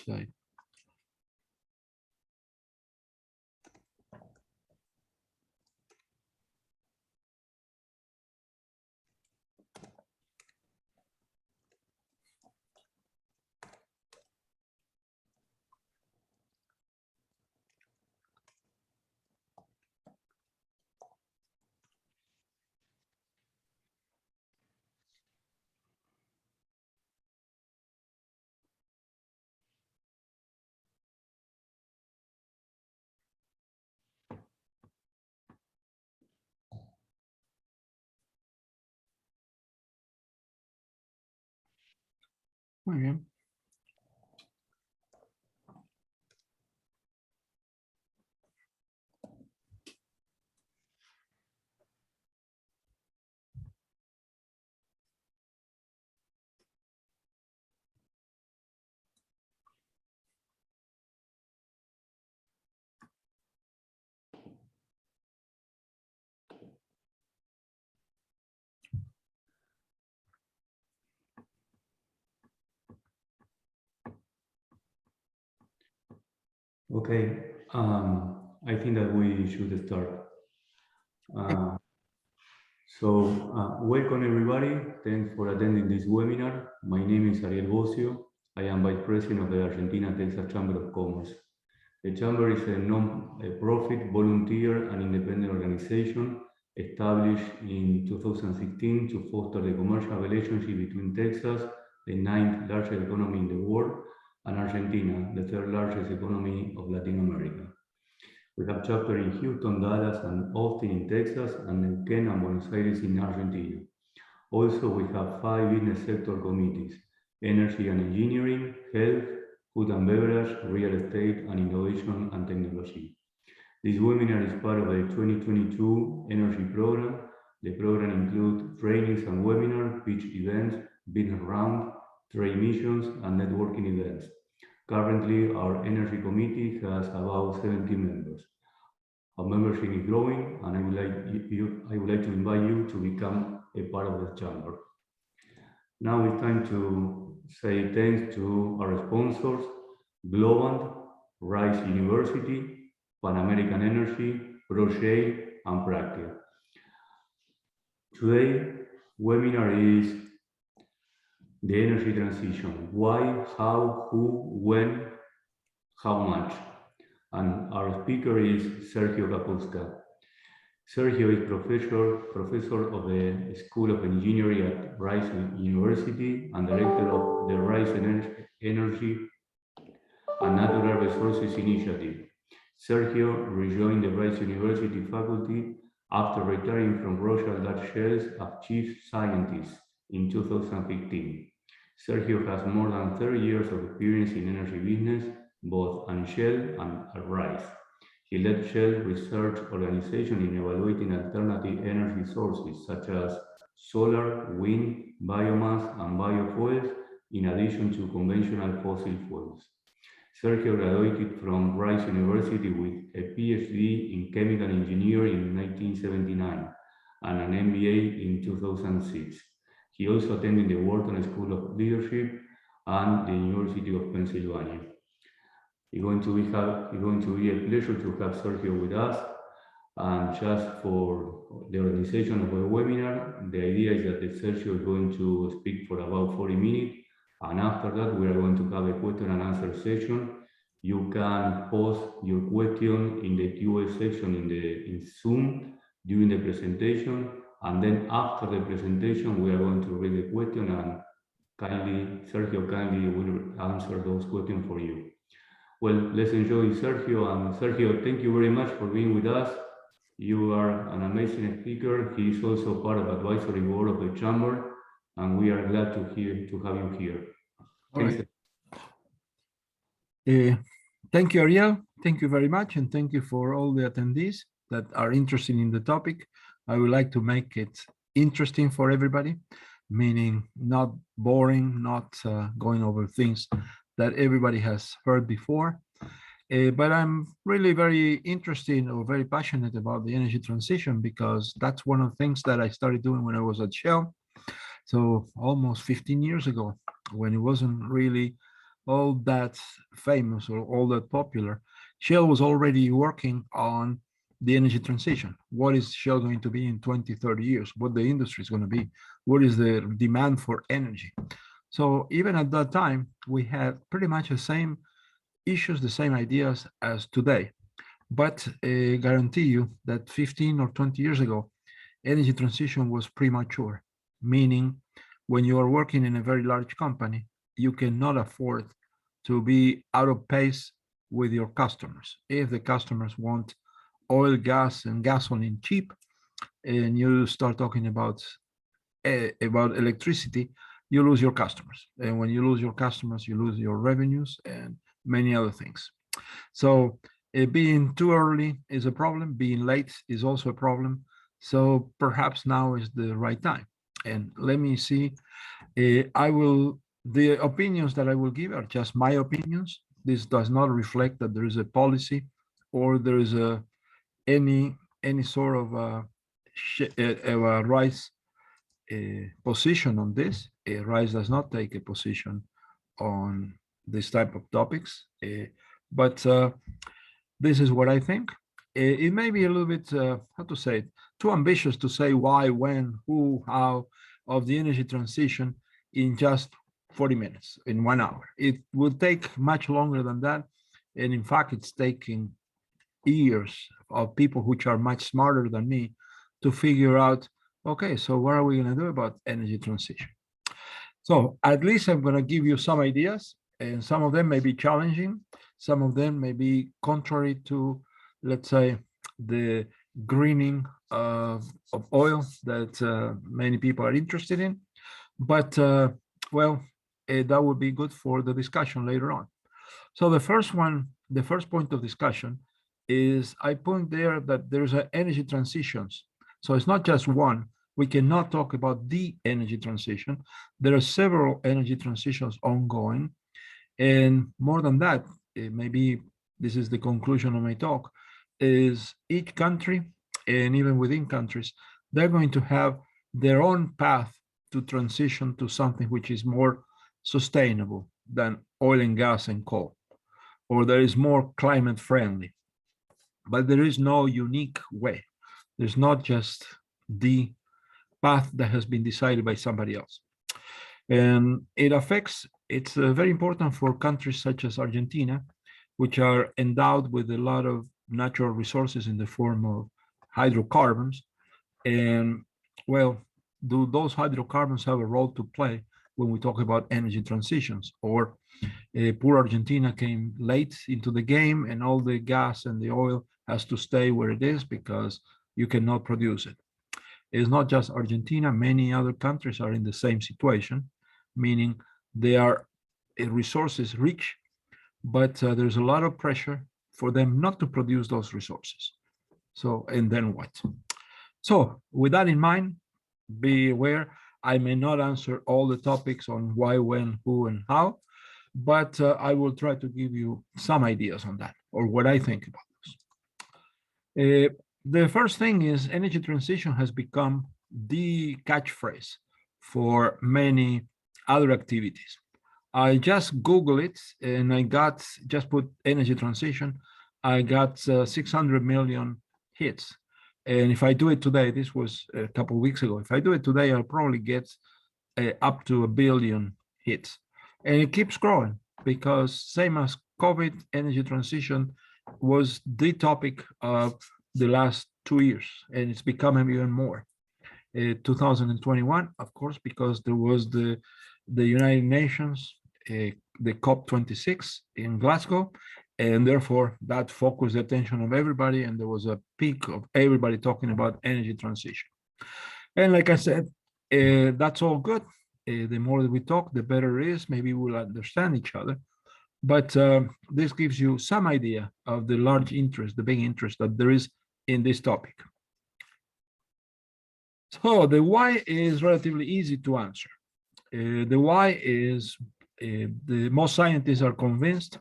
Sorry. Muy bien. Okay, I think that we should start. Welcome everybody. Thanks for attending this webinar. My name is Ariel Bocio. I am Vice President of the Argentina-Texas Chamber of Commerce. The Chamber is a non-profit, volunteer, and independent organization established in 2016 to foster the commercial relationship between Texas, the 9th largest economy in the world, and Argentina, the 3rd largest economy of Latin America. We have chapters in Houston, Dallas, and Austin in Texas, and Neuquén and Buenos Aires in Argentina. Also, we have 5 business sector committees: energy and engineering, health, food and beverage, real estate, and innovation and technology. This webinar is part of the 2022 energy program. The program includes trainings and webinars, pitch events, business round, trade missions, and networking events. Currently, our energy committee has about 70 members. Our membership is growing, and I would like to invite you to become a part of the chamber. Now it's time to say thanks to our sponsors: Globant, Rice University, Pan American Energy, Proshale, and Practia. Today, webinar is the energy transition: why, how, who, when, how much. And our speaker is Sergio Kapulska. Sergio is professor of the School of Engineering at Rice University and director of the Rice Energy and Natural Resources Initiative. Sergio rejoined the Rice University faculty after retiring from Royal Dutch Shells as chief scientist in 2015. Sergio has more than 30 years of experience in energy business, both on Shell and at Rice. He led Shell research organization in evaluating alternative energy sources such as solar, wind, biomass, and biofuels, in addition to conventional fossil fuels. Sergio graduated from Rice University with a PhD in chemical engineering in 1979 and an MBA in 2006. He also attended the Wharton School of Leadership and the University of Pennsylvania. It's going to be a pleasure to have Sergio with us. And just for the organization of the webinar, the idea is that Sergio is going to speak for about 40 minutes. And after that, we are going to have a question and answer session. You can post your question in the Q&A section in Zoom during the presentation. And then after the presentation, we are going to read the question, and Sergio kindly will answer those questions for you. Well, let's enjoy Sergio. And Sergio, thank you very much for being with us. You are an amazing speaker. He is also part of advisory board of the chamber, and we are glad to have you here. All Thanks. right. Thank you, Ariel. Thank you very much. And thank you for all the attendees that are interested in the topic. I would like to make it interesting for everybody, meaning not boring, not going over things that everybody has heard before. But I'm really very interested or very passionate about the energy transition because that's one of the things that I started doing when I was at Shell. So almost 15 years ago, when it wasn't really all that famous or all that popular, Shell was already working on the energy transition. What is Shell going to be in 20, 30 years? What the industry is going to be? What is the demand for energy? So even at that time, we had pretty much the same issues, the same ideas as today. But I guarantee you that 15 or 20 years ago, energy transition was premature, meaning when you are working in a very large company, you cannot afford to be out of pace with your customers. If the customers want oil, gas, and gasoline cheap, and you start talking about electricity, you lose your customers. And when you lose your customers, you lose your revenues and many other things. So being too early is a problem. Being late is also a problem. So perhaps now is the right time. And let me see. The opinions that I will give are just my opinions. This does not reflect that there is a policy or there is any sort of a RISE position on this. RISE does not take a position on this type of topics, but this is what I think. It may be a little bit, how to say it, too ambitious to say why, when, who, how of the energy transition in just 40 minutes, in 1 hour. It will take much longer than that. And in fact, it's taking years of people which are much smarter than me to figure out, okay, so what are we going to do about energy transition? So at least I'm going to give you some ideas, and some of them may be challenging. Some of them may be contrary to, let's say, the greening of oil that many people are interested in. But, well, that would be good for the discussion later on. So the first point of discussion is I point there that there's energy transitions. So it's not just one. We cannot talk about the energy transition. There are several energy transitions ongoing. And more than that, maybe this is the conclusion of my talk, is each country and even within countries, they're going to have their own path to transition to something which is more sustainable than oil and gas and coal, or there is more climate friendly. But there is no unique way. There's not just the path that has been decided by somebody else. And it's very important for countries such as Argentina, which are endowed with a lot of natural resources in the form of hydrocarbons. And well, do those hydrocarbons have a role to play when we talk about energy transitions? Or poor Argentina came late into the game and all the gas and the oil has to stay where it is because you cannot produce it. It's not just Argentina, many other countries are in the same situation, meaning they are resources rich, but there's a lot of pressure for them not to produce those resources. So, and then what? So with that in mind, be aware, I may not answer all the topics on why, when, who, and how, but I will try to give you some ideas on that, or what I think about this. The first thing is energy transition has become the catchphrase for many other activities. I just Google it and I just put energy transition. I got 600 million hits. And if I do it today, this was a couple of weeks ago. If I do it today, I'll probably get up to 1 billion hits. And it keeps growing because same as COVID, energy transition was the topic of the last 2 years, and it's becoming even more. 2021, of course, because there was the United Nations, the COP26 in Glasgow, And therefore, that focused the attention of everybody, and there was a peak of everybody talking about energy transition. And like I said, that's all good. The more that we talk, the better it is. Maybe we'll understand each other. But this gives you some idea of the large interest, the big interest that there is in this topic. So the why is relatively easy to answer. The why is the most scientists are convinced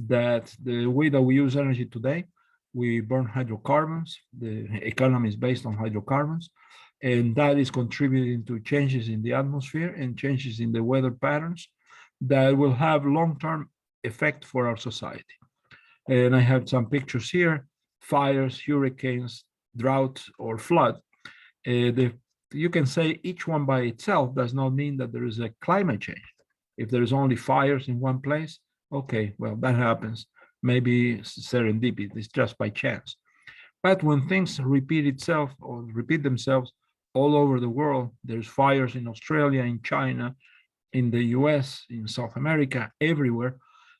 that the way that we use energy today, we burn hydrocarbons. The economy is based on hydrocarbons, and that is contributing to changes in the atmosphere and changes in the weather patterns that will have long-term effect for our society. And I have some pictures here: fires, hurricanes, drought, or flood. You can say each one by itself does not mean that there is a climate change. If there is only fires in one place, okay, well, that happens. Maybe serendipity, it's just by chance. But when things repeat itself or repeat themselves all over the world, there's fires in Australia, in China, in the US, in South America, everywhere.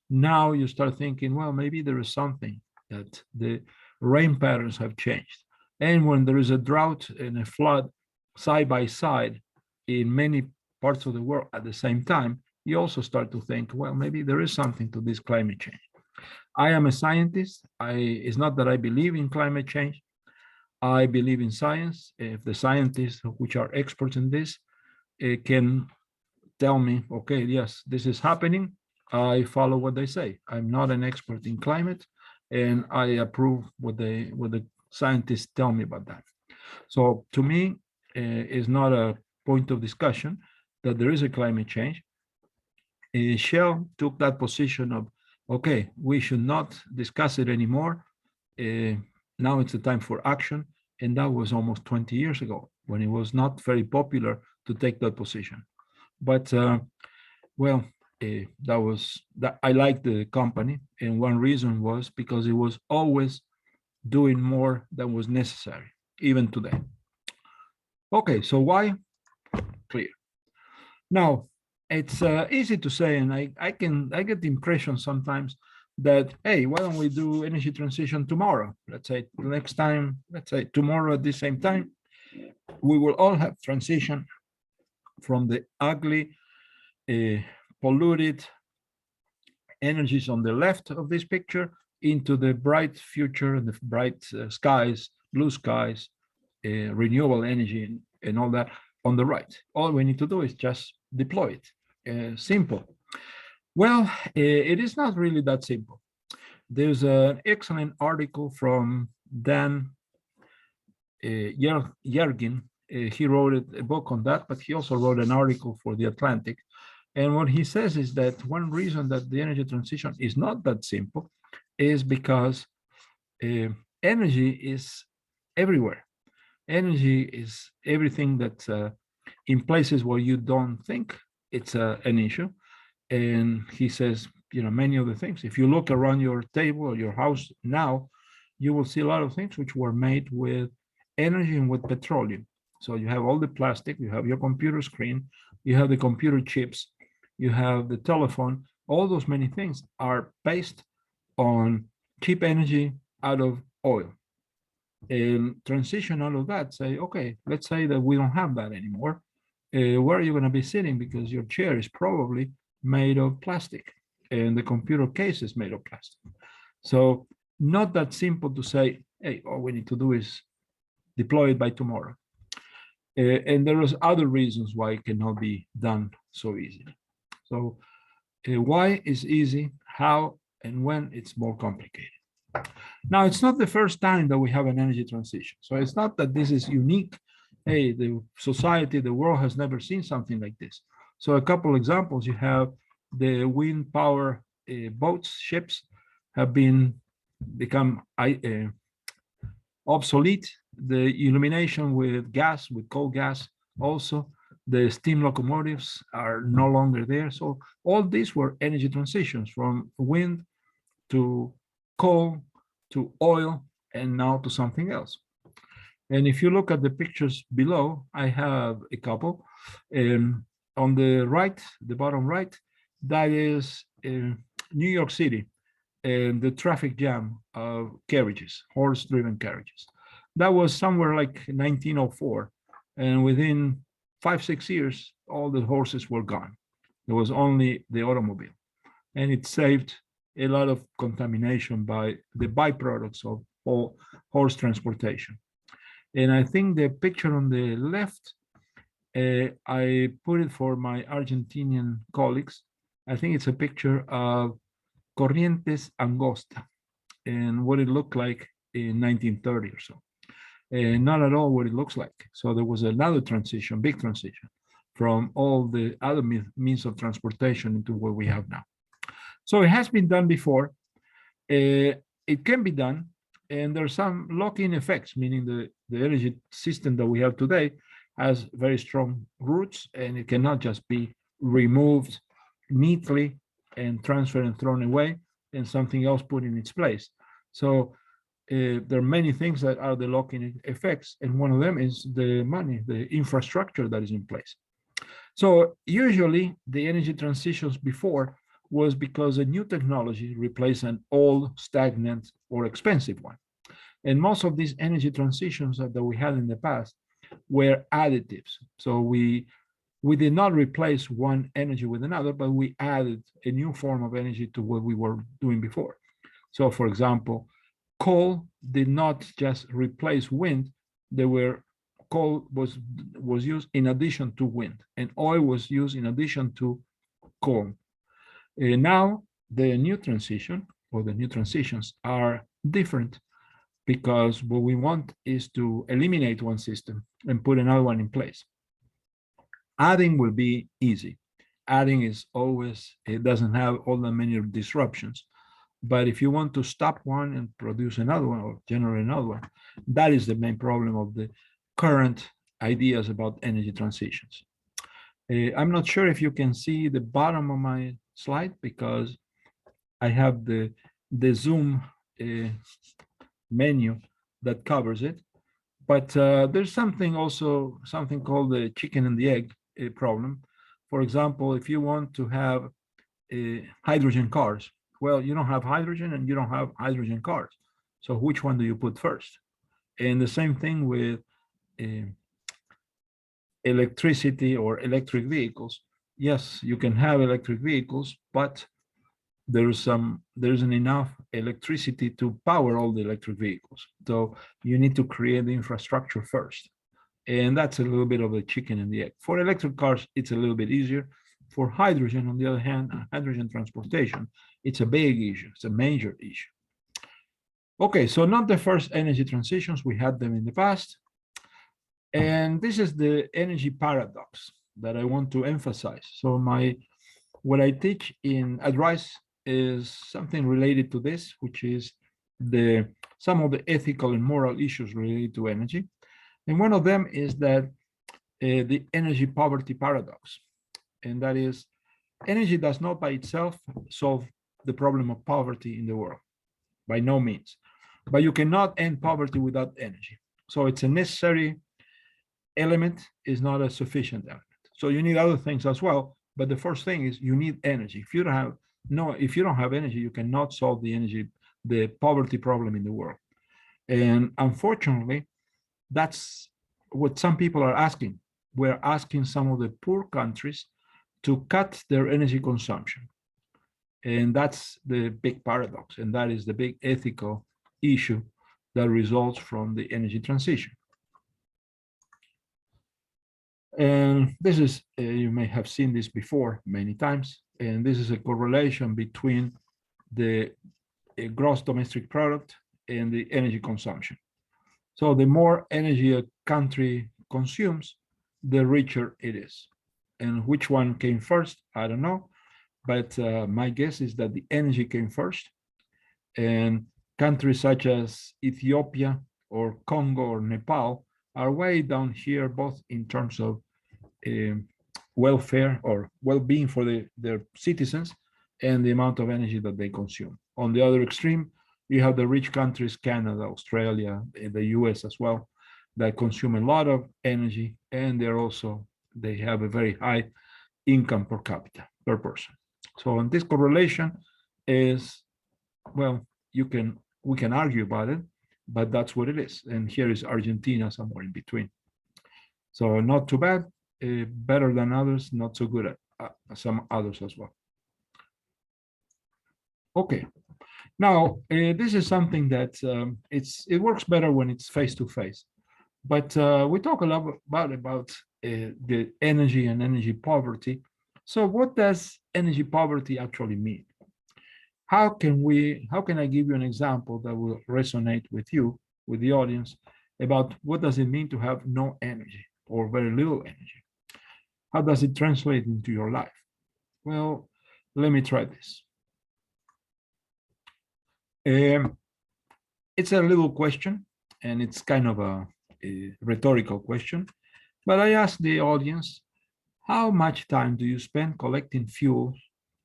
Now you start thinking, well, maybe there is something that the rain patterns have changed. And when there is a drought and a flood side by side in many parts of the world at the same time, you also start to think, well, maybe there is something to this climate change. I am a scientist. It's not that I believe in climate change. I believe in science. If the scientists, which are experts in this, can tell me, okay, yes, this is happening, I follow what they say. I'm not an expert in climate, and I approve what the scientists tell me about that. So to me, it's not a point of discussion that there is a climate change. Shell took that position of, okay, we should not discuss it anymore. Now it's the time for action. And that was almost 20 years ago when it was not very popular to take that position. But well, that I liked the company. And one reason was because it was always doing more than was necessary, even today. Okay, so why? Clear. Now, it's easy to say, and I get the impression sometimes that, hey, why don't we do energy transition tomorrow? Let's say next time, let's say tomorrow at the same time, we will all have transition from the ugly, polluted energies on the left of this picture into the bright future and the bright skies, blue skies, renewable energy and all that on the right. All we need to do is just deploy it. Simple. Well, it is not really that simple. There's an excellent article from Dan Yergin. He wrote a book on that, but he also wrote an article for The Atlantic. And what he says is that one reason that the energy transition is not that simple is because energy is everywhere. Energy is everything that in places where you don't think it's an issue. And he says, you know, many of the things, if you look around your table or your house now, you will see a lot of things which were made with energy and with petroleum. So you have all the plastic, you have your computer screen, you have the computer chips, you have the telephone, all those many things are based on cheap energy out of oil. And transition all of that, say, okay, let's say that we don't have that anymore. Where are you going to be sitting? Because your chair is probably made of plastic and the computer case is made of plastic. So not that simple to say, hey, all we need to do is deploy it by tomorrow. And there is other reasons why it cannot be done so easily. So why is easy, how and when it's more complicated. Now, it's not the first time that we have an energy transition. So it's not that this is unique. Hey, the society, the world has never seen something like this. So a couple examples, you have the wind power boats, ships have become obsolete. The illumination with gas, with coal gas also. The steam locomotives are no longer there. So all these were energy transitions from wind to coal to oil and now to something else. And if you look at the pictures below, I have a couple. On the right, the bottom right, that is New York City. and the traffic jam of carriages, horse-driven carriages. That was somewhere like 1904, and within 5, 6 years, all the horses were gone. There was only the automobile, and it saved a lot of contamination by the byproducts of all horse transportation. And I think the picture on the left, I put it for my Argentinian colleagues. I think it's a picture of Corrientes Angosta and what it looked like in 1930 or so. And not at all what it looks like. So there was another transition, big transition, from all the other means of transportation into what we have now. So it has been done before. It can be done, and there's some lock-in effects, meaning the energy system that we have today has very strong roots, and it cannot just be removed neatly and transferred and thrown away, and something else put in its place. So there are many things that are the lock-in effects, and one of them is the money, the infrastructure that is in place. So usually the energy transitions before was because a new technology replaced an old, stagnant, or expensive one. And most of these energy transitions that we had in the past were additives. So we did not replace one energy with another, but we added a new form of energy to what we were doing before. So for example, coal did not just replace wind. Coal was used in addition to wind, and oil was used in addition to coal. Now the new transition or the new transitions are different because what we want is to eliminate one system and put another one in place. Adding will be easy. Adding is always, it doesn't have all that many disruptions. But if you want to stop one and produce another one or generate another one, that is the main problem of the current ideas about energy transitions. I'm not sure if you can see the bottom of my slide because I have the Zoom menu that covers it. But there's something called the chicken and the egg problem. For example, if you want to have hydrogen cars, well, you don't have hydrogen and you don't have hydrogen cars. So which one do you put first? And the same thing with electricity or electric vehicles. Yes, you can have electric vehicles, but there isn't enough electricity to power all the electric vehicles. So you need to create the infrastructure first. And that's a little bit of the chicken and the egg. For electric cars, it's a little bit easier. For hydrogen, on the other hand, hydrogen transportation, it's a big issue. It's a major issue. Okay, so not the first energy transitions. We had them in the past. And this is the energy paradox that I want to emphasize. So what I teach at Rice is something related to this, which is some of the ethical and moral issues related to energy. And one of them is that the energy poverty paradox. And that is, energy does not by itself solve the problem of poverty in the world, by no means. But you cannot end poverty without energy. So it's a necessary element, is not a sufficient element. So you need other things as well. But the first thing is you need energy. If you don't have energy, you cannot solve the poverty problem in the world. And unfortunately, that's what some people are asking. We're asking some of the poor countries to cut their energy consumption. And that's the big paradox. And that is the big ethical issue that results from the energy transition. And this is, you may have seen this before many times. And this is a correlation between the gross domestic product and the energy consumption. So the more energy a country consumes, the richer it is. And which one came first, I don't know. But my guess is that the energy came first. And countries such as Ethiopia or Congo or Nepal are way down here, both in terms of welfare or well-being for their citizens and the amount of energy that they consume. On the other extreme, you have the rich countries, Canada, Australia, the US as well, that consume a lot of energy, and they have a very high income per capita, per person. So this correlation is Well, we can argue about it, but that's what it is. And here is Argentina somewhere in between. So not too bad, better than others, not so good at some others as well. Okay, now this is something that it works better when it's face to face. But we talk a lot about the energy and energy poverty. So what does energy poverty actually mean? How can I give you an example that will resonate with you, with the audience, about what does it mean to have no energy or very little energy? How does it translate into your life? Well, let me try this. Um, it's a little question, and it's kind of a rhetorical question, but I ask the audience, how much time do you spend collecting fuel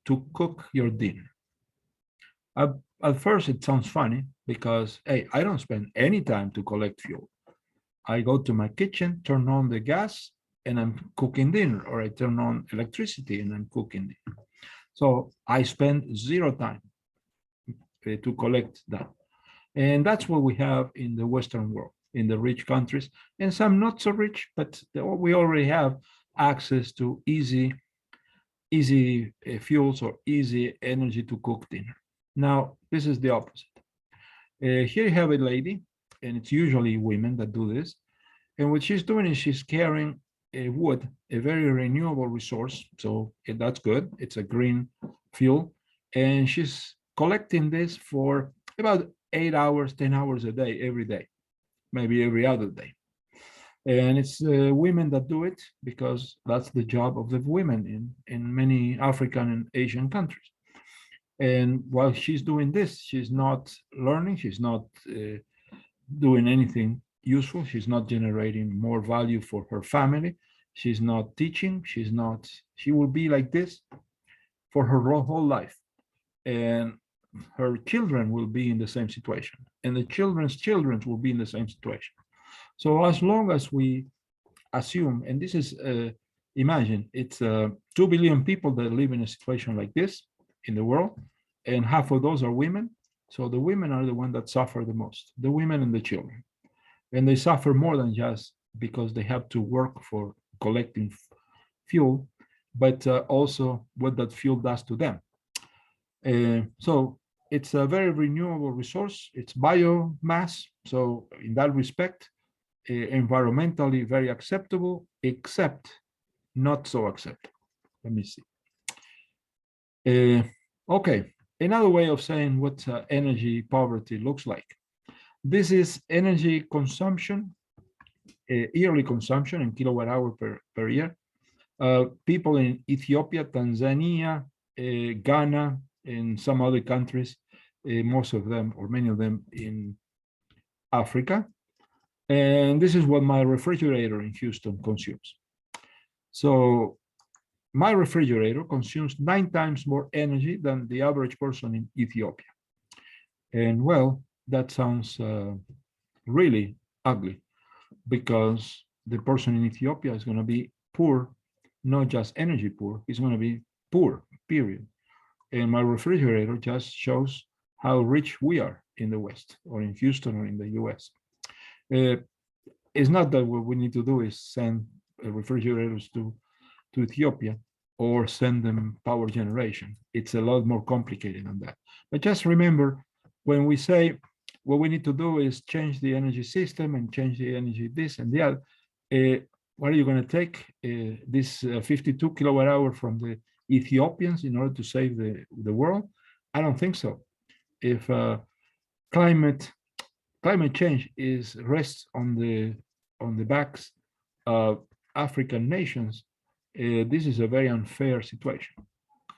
to cook your dinner? At, at first, it sounds funny because, hey, I don't spend any time to collect fuel. I go to my kitchen, turn on the gas, and I'm cooking dinner, or I turn on electricity and I'm cooking dinner. So I spend zero time to collect that. And that's what we have in the Western world, in the rich countries, and some not so rich, but we already have access to easy fuels or easy energy to cook dinner. Now, this is the opposite. Here you have a lady, and it's usually women that do this. And what she's doing is she's carrying a wood, a very renewable resource. So that's good. It's a green fuel. And she's collecting this for about 8 hours, 10 hours a day, every day, maybe every other day. And it's women that do it because that's the job of the women in many African and Asian countries. And while she's doing this, she's not learning, she's not doing anything useful, she's not generating more value for her family, she's not teaching, she will be like this for her whole life. And her children will be in the same situation, and the children's children will be in the same situation. So as long as we assume, and this is, imagine, it's 2 billion people that live in a situation like this in the world, and half of those are women. So the women are the ones that suffer the most, the women and the children. And they suffer more than just because they have to work for collecting fuel, but also what that fuel does to them. So it's a very renewable resource. It's biomass. So in that respect, environmentally very acceptable, except not so acceptable. Let me see. Okay, another way of saying what energy poverty looks like. This is energy consumption, yearly consumption in kilowatt hour per year. People in Ethiopia, Tanzania, Ghana, and some other countries, most of them or many of them in Africa. And this is what my refrigerator in Houston consumes. So my refrigerator consumes 9 times more energy than the average person in Ethiopia. And well, that sounds really ugly, because the person in Ethiopia is going to be poor, not just energy poor, he's going to be poor, period. And my refrigerator just shows how rich we are in the West, or in Houston, or in the US. It's not that what we need to do is send refrigerators to Ethiopia or send them power generation. It's a lot more complicated than that. But just remember, when we say what we need to do is change the energy system and change the energy this and the other, what are you going to take this 52 kilowatt hour from the Ethiopians in order to save the world? I don't think so. If climate change rests on the backs of African nations, this is a very unfair situation.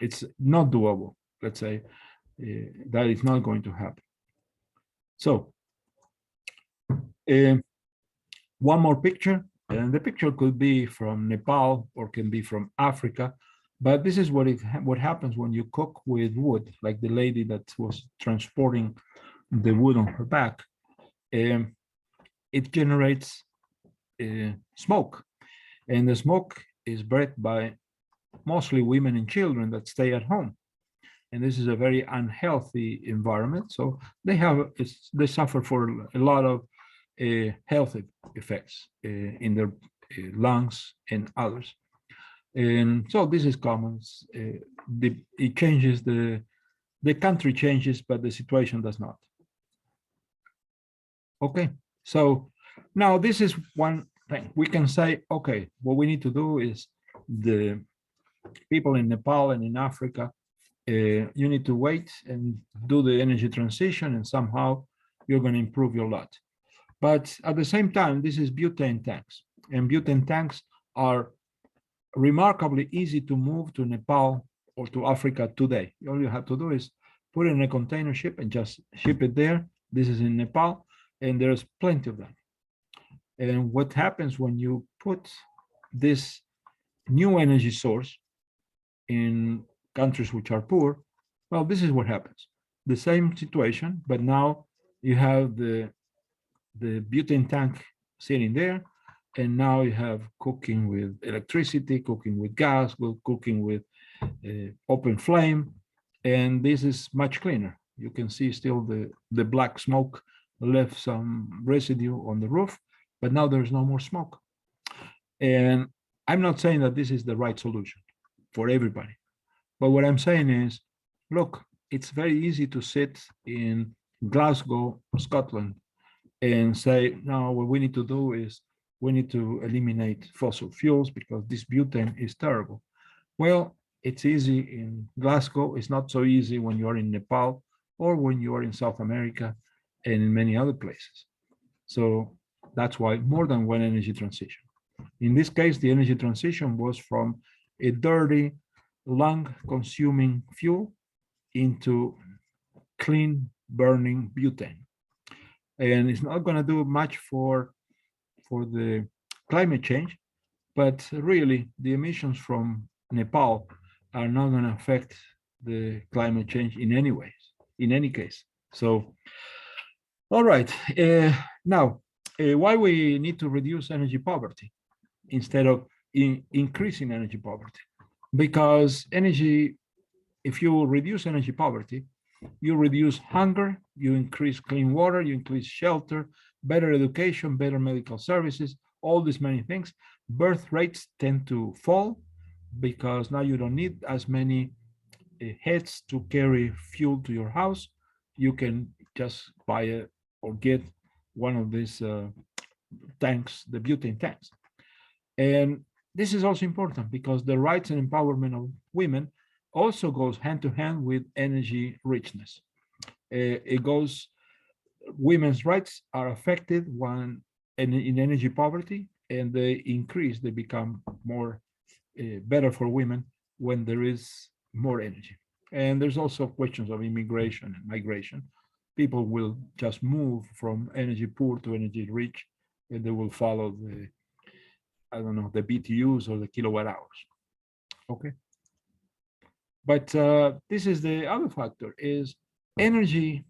It's not doable. Let's say that is not going to happen. So one more picture, and the picture could be from Nepal or can be from Africa, but this is what happens when you cook with wood, like the lady that was transporting the wood on her back. It generates smoke, and the smoke is bred by mostly women and children that stay at home. and this is a very unhealthy environment. So they suffer for a lot of health effects in their lungs and others. And so this is common. It changes the country changes, but the situation does not. Okay, so now this is one thing we can say. Okay, what we need to do is the people in Nepal and in Africa, you need to wait and do the energy transition, and somehow you're going to improve your lot. But at the same time, this is butane tanks, and butane tanks are remarkably easy to move to Nepal or to Africa today. All you have to do is put it in a container ship and just ship it there. This is in Nepal, and there's plenty of them. And what happens when you put this new energy source in countries which are poor? Well, this is what happens. The same situation, but now you have the butane tank sitting there, and now you have cooking with electricity, cooking with gas, cooking with open flame, and this is much cleaner. You can see still the black smoke left some residue on the roof, but now there's no more smoke. And I'm not saying that this is the right solution for everybody, but what I'm saying is, look, it's very easy to sit in Glasgow, Scotland, and say, no, what we need to do is we need to eliminate fossil fuels because this butane is terrible. Well, it's easy in Glasgow. It's not so easy when you're in Nepal or when you are in South America and in many other places. So that's why more than one energy transition. In this case, the energy transition was from a dirty, lung-consuming fuel into clean burning butane. And it's not going to do much for the climate change, but really the emissions from Nepal are not going to affect the climate change in any ways, in any case. So, all right. Now, why we need to reduce energy poverty instead of increasing energy poverty? Because if you reduce energy poverty, you reduce hunger, you increase clean water, you increase shelter, better education, better medical services, all these many things. Birth rates tend to fall because now you don't need as many heads to carry fuel to your house. You can just buy or get one of these tanks, the butane tanks. And this is also important because the rights and empowerment of women also goes hand to hand with energy richness. Women's rights are affected when in energy poverty, and they increase, they become more better for women when there is more energy. And there's also questions of immigration and migration. People will just move from energy poor to energy rich, and they will follow the, I don't know, the BTUs or the kilowatt hours. Okay. But this is the other factor, is energy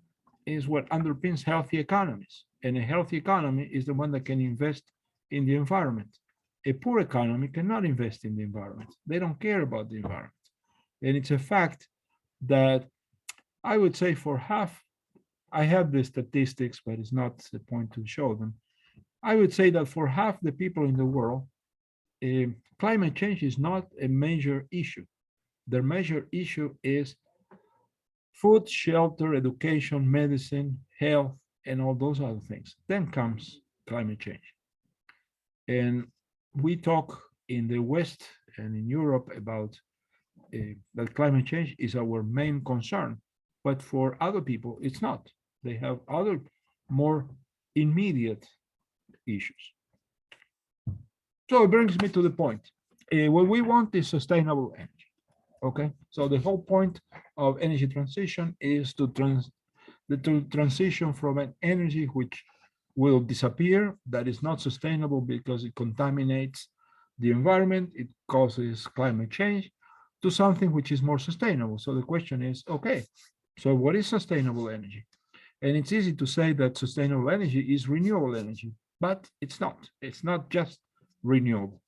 is what underpins healthy economies. And a healthy economy is the one that can invest in the environment. A poor economy cannot invest in the environment. They don't care about the environment. And it's a fact that I would say for half, I have the statistics, but it's not the point to show them. I would say that for half the people in the world, climate change is not a major issue. Their major issue is food, shelter, education, medicine, health, and all those other things. Then comes climate change. And we talk in the West and in Europe about that climate change is our main concern. But for other people, it's not. They have other more immediate issues. So it brings me to the point. What we want is sustainable energy. Okay, so the whole point of energy transition is to transition from an energy which will disappear, that is not sustainable because it contaminates the environment, it causes climate change, to something which is more sustainable. So the question is, okay, so what is sustainable energy? And it's easy to say that sustainable energy is renewable energy, but it's not. It's not just renewable.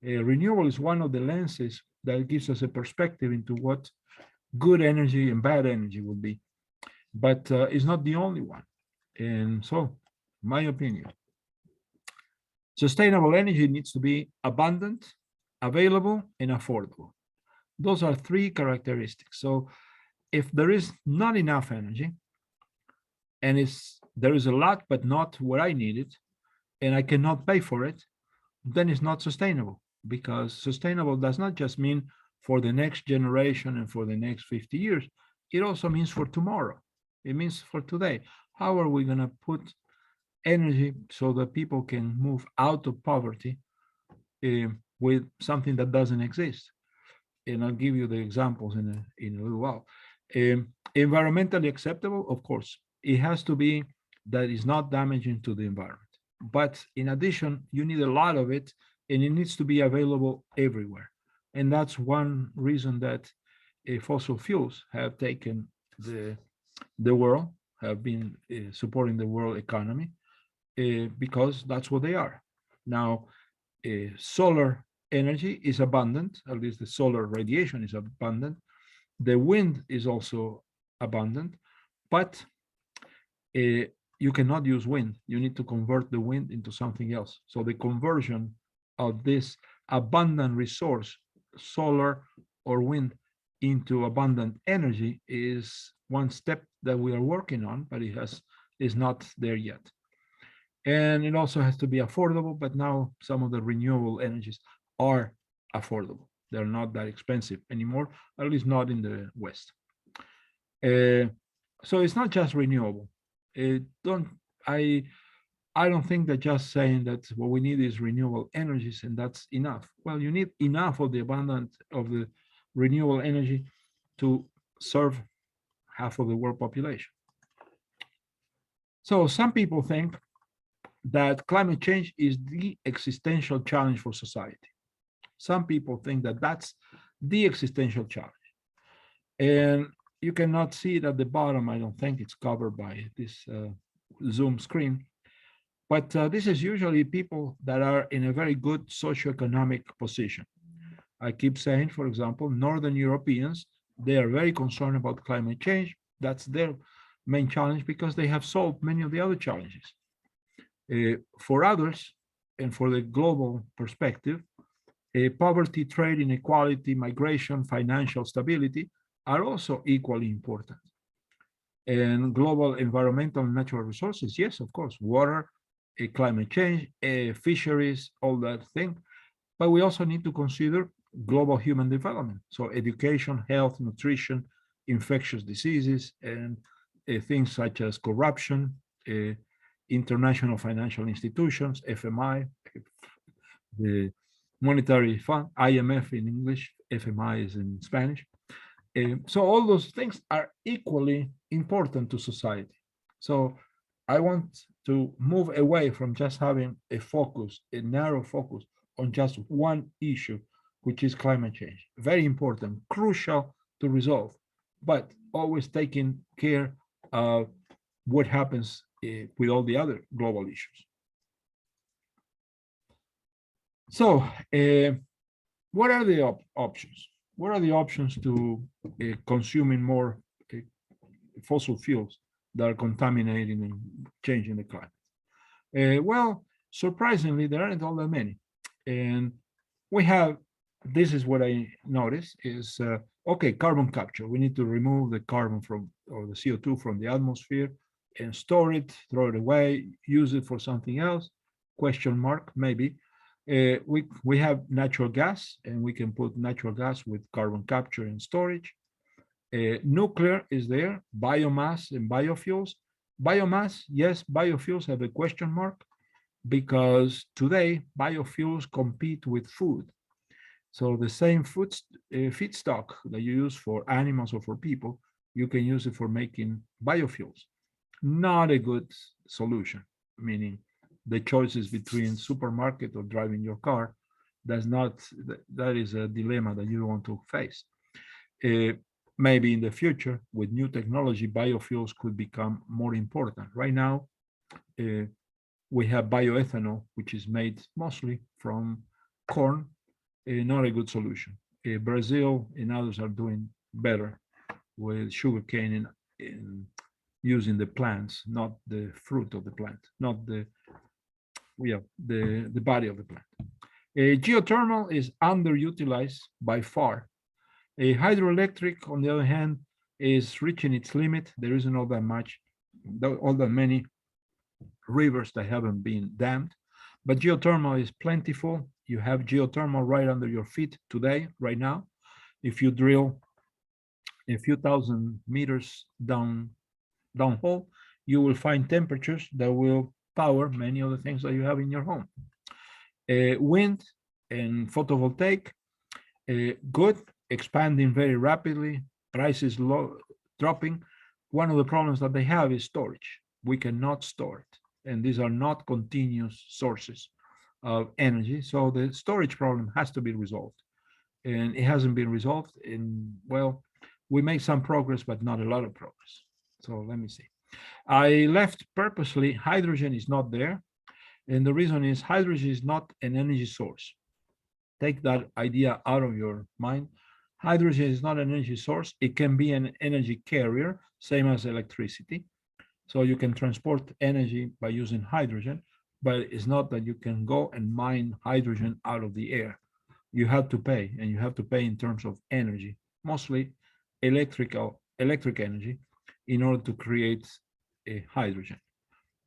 Renewable is one of the lenses that gives us a perspective into what good energy and bad energy will be, but it's not the only one. And so, my opinion, sustainable energy needs to be abundant, available, and affordable. Those are three characteristics. So, if there is not enough energy, and there is a lot but not what I need it, and I cannot pay for it, then it's not sustainable, because sustainable does not just mean for the next generation and for the next 50 years. It also means for tomorrow. It means for today. How are we going to put energy so that people can move out of poverty with something that doesn't exist? And I'll give you the examples in a little while. Environmentally acceptable, of course, it has to be that is not damaging to the environment. But in addition, you need a lot of it, and it needs to be available everywhere. And that's one reason that fossil fuels have taken the world, have been supporting the world economy, because that's what they are. Now, solar energy is abundant, at least the solar radiation is abundant. The wind is also abundant, but you cannot use wind. You need to convert the wind into something else. So the conversion of this abundant resource, solar or wind, into abundant energy is one step that we are working on, but is not there yet. And it also has to be affordable, but now some of the renewable energies are affordable. They're not that expensive anymore, at least not in the West. So it's not just renewable. Don't I I don't think that just saying that what we need is renewable energies and that's enough. Well, you need enough of the abundant of the renewable energy to serve half of the world population. So some people think that climate change is the existential challenge for society. Some people think that that's the existential challenge. And you cannot see it at the bottom. I don't think it's covered by this Zoom screen. But this is usually people that are in a very good socioeconomic position. I keep saying, for example, Northern Europeans, they are very concerned about climate change. That's their main challenge because they have solved many of the other challenges. For others, and for the global perspective, poverty, trade, inequality, migration, financial stability are also equally important. And global environmental and natural resources, yes, of course, water, climate change, fisheries, all that thing. But we also need to consider global human development. So education, health, nutrition, infectious diseases, and things such as corruption, international financial institutions, FMI, the Monetary Fund, IMF in English, FMI is in Spanish. So all those things are equally important to society. So I want to move away from just having a focus, a narrow focus on just one issue, which is climate change. Very important, crucial to resolve, but always taking care of what happens with all the other global issues. So what are the options? What are the options to consuming more fossil fuels that are contaminating and changing the climate? Well, surprisingly, there aren't all that many. And we have, this is what I noticed is, okay, carbon capture. We need to remove the carbon from, or the CO2 from the atmosphere and store it, throw it away, use it for something else, question mark, maybe. We have natural gas, and we can put natural gas with carbon capture and storage. Nuclear is there, biomass and biofuels. Biomass, yes, biofuels have a question mark because today biofuels compete with food. So the same food feedstock that you use for animals or for people, you can use it for making biofuels. Not a good solution, meaning the choices between supermarket or driving your car, that is a dilemma that you want to face. Maybe in the future, with new technology, biofuels could become more important. Right now, we have bioethanol, which is made mostly from corn, not a good solution. Brazil and others are doing better with sugarcane in using the plants, not the fruit of the plant, not the the body of the plant. Geothermal is underutilized by far. A hydroelectric, on the other hand, is reaching its limit. There isn't all that much, all that many rivers that haven't been dammed. But geothermal is plentiful. You have geothermal right under your feet today, right now. If you drill a few thousand meters downhole, you will find temperatures that will power many of the things that you have in your home. Wind and photovoltaic, good, expanding very rapidly, prices low, dropping. One of the problems that they have is storage. We cannot store it, and these are not continuous sources of energy. So the storage problem has to be resolved, and it hasn't been resolved. And well, we made some progress, but not a lot of progress. So let me see. I left purposely, hydrogen is not there. And the reason is hydrogen is not an energy source. Take that idea out of your mind. Hydrogen is not an energy source. It can be an energy carrier, same as electricity. So you can transport energy by using hydrogen, but it's not that you can go and mine hydrogen out of the air. You have to pay, and you have to pay in terms of energy, mostly electric energy, in order to create a hydrogen.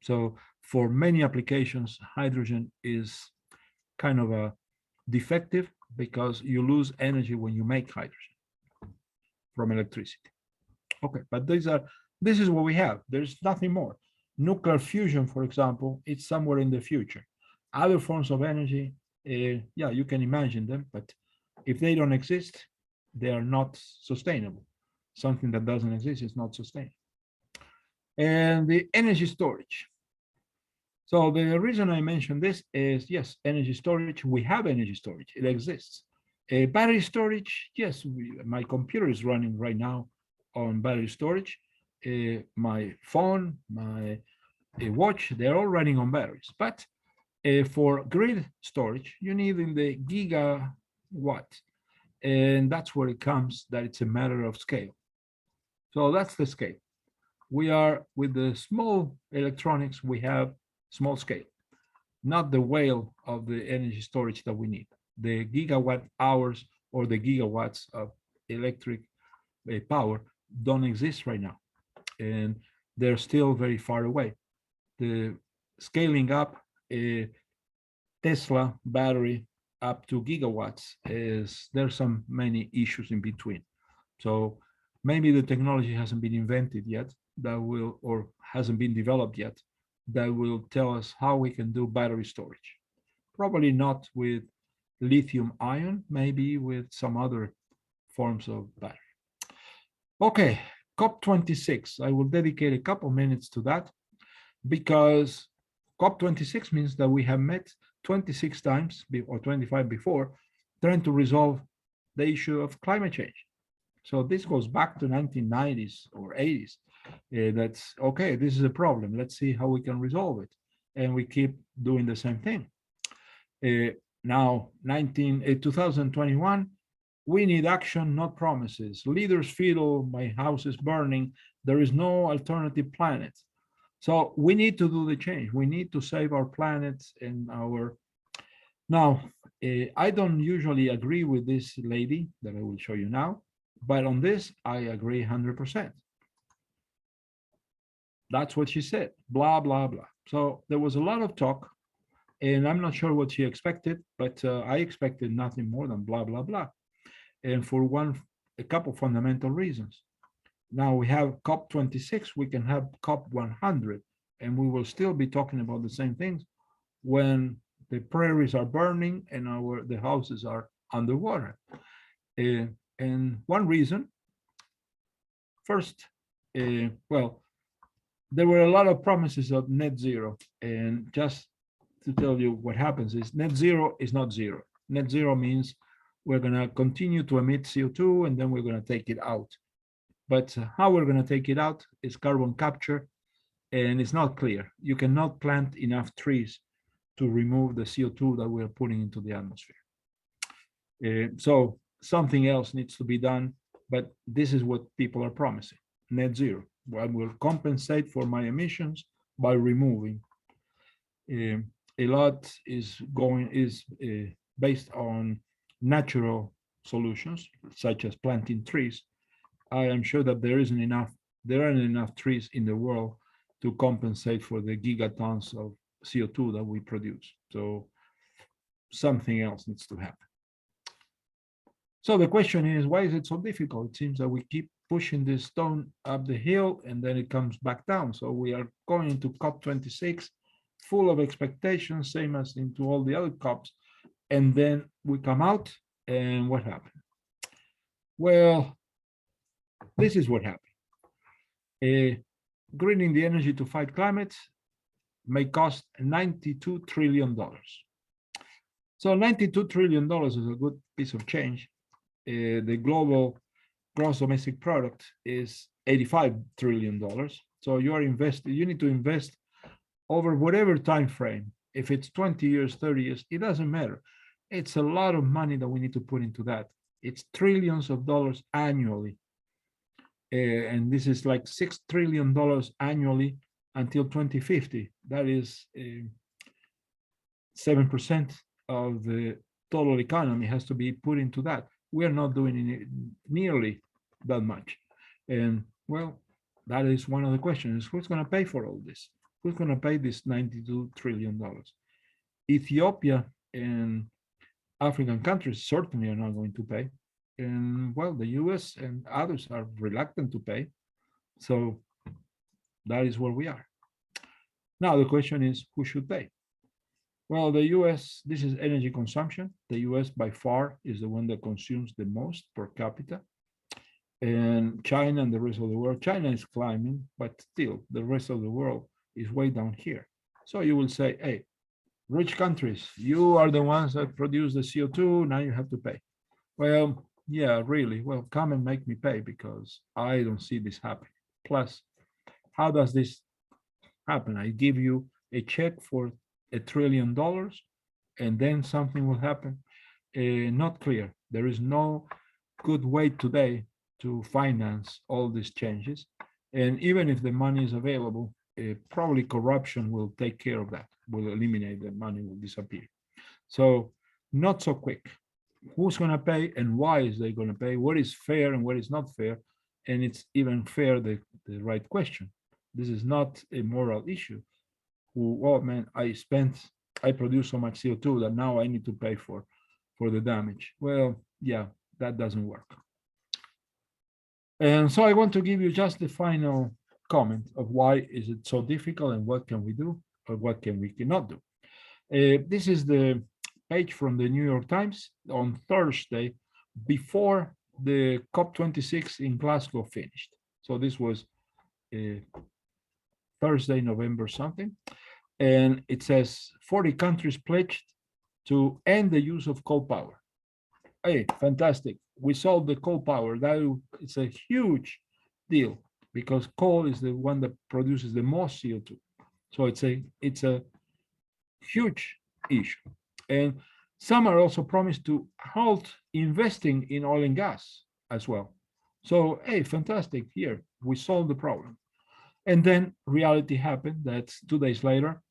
So for many applications, hydrogen is kind of a defective because you lose energy when you make hydrogen from electricity. Okay, but this is what we have. There's nothing more. Nuclear fusion, for example, it's somewhere in the future. Other forms of energy, yeah, you can imagine them, but if they don't exist, they are not sustainable. Something that doesn't exist is not sustainable. And the energy storage. So the reason I mentioned this is, yes, energy storage, we have energy storage, it exists. Battery storage, yes, my computer is running right now on battery storage. My phone, my watch, they're all running on batteries. But for grid storage, you need in the gigawatt. And that's where it comes that it's a matter of scale. So that's the scale. We are, with the small electronics, we have small scale, not the whale of the energy storage that we need. The gigawatt hours or the gigawatts of electric power don't exist right now, and they're still very far away. The scaling up a Tesla battery up to gigawatts is, there's many issues in between. So maybe the technology hasn't been invented yet that will, or hasn't been developed yet, that will tell us how we can do battery storage. Probably not with lithium ion, maybe with some other forms of battery. Okay, COP26. I will dedicate a couple minutes to that because COP26 means that we have met 26 times or 25 before trying to resolve the issue of climate change. So this goes back to 1990s or 80s. That's okay, this is a problem. Let's see how we can resolve it. And we keep doing the same thing. Now, 2021, we need action, not promises. Leaders feel my house is burning. There is no alternative planet. So we need to do the change. We need to save our planet and our. Now, I don't usually agree with this lady that I will show you now, but on this, I agree 100%. That's what she said, blah, blah, blah. So there was a lot of talk, and I'm not sure what she expected, but I expected nothing more than blah, blah, blah. And for a couple fundamental reasons. Now we have COP26, we can have COP100, and we will still be talking about the same things when the prairies are burning and the houses are underwater. And one reason, first, well, there were a lot of promises of net zero. And just to tell you what happens is net zero is not zero. Net zero means we're going to continue to emit CO2 and then we're going to take it out. But how we're going to take it out is carbon capture, and it's not clear. You cannot plant enough trees to remove the CO2 that we're putting into the atmosphere. So something else needs to be done But this is what people are promising: net zero. I will compensate for my emissions by removing. A lot is based on natural solutions, such as planting trees. I am sure that there aren't enough trees in the world to compensate for the gigatons of CO2 that we produce. So something else needs to happen. So the question is, why is it so difficult? It seems that we keep pushing this stone up the hill and then it comes back down. So we are going into COP26 full of expectations, same as into all the other COPs. And then we come out and what happened? Well, this is what happened. Greening the energy to fight climate may cost $92 trillion. So $92 trillion is a good piece of change. The global gross domestic product is $85 trillion. So you need to invest over whatever time frame. If it's 20 years, 30 years, it doesn't matter. It's a lot of money that we need to put into that. It's trillions of dollars annually. And this is like $6 trillion annually until 2050. That is 7% of the total economy has to be put into that. We are not doing it nearly that much. And well, that is one of the questions: who's going to pay for all this? Who's going to pay this $92 trillion? Ethiopia and African countries certainly are not going to pay. And well, the US and others are reluctant to pay. So that is where we are. Now, the question is, who should pay? Well, the US, this is energy consumption. The US by far is the one that consumes the most per capita. And China and the rest of the world, China is climbing, but still the rest of the world is way down here. So you will say, hey, rich countries, you are the ones that produce the CO2, now you have to pay. Well, yeah, really, well, come and make me pay because I don't see this happening. Plus, how does this happen? I give you a check for $1 trillion and then something will happen. Not clear. There is no good way today to finance all these changes. And even if the money is available, probably corruption will take care of that, will eliminate the money, will disappear. So not so quick. Who's going to pay and why is they going to pay? What is fair and what is not fair? And it's even fair, the right question. This is not a moral issue. Oh man, I produce so much CO2 that now I need to pay for the damage. Well, yeah, that doesn't work. And so I want to give you just the final comment of why is it so difficult and what can we do or what can we cannot do. This is the page from the New York Times on Thursday before the COP26 in Glasgow finished. So this was Thursday, November something. And it says 40 countries pledged to end the use of coal power. Hey, fantastic. We solved the coal power. It's a huge deal because coal is the one that produces the most CO2. So it's a huge issue. And some are also promised to halt investing in oil and gas as well. So, hey, fantastic. Here, we solved the problem. And then reality happened that 2 days later,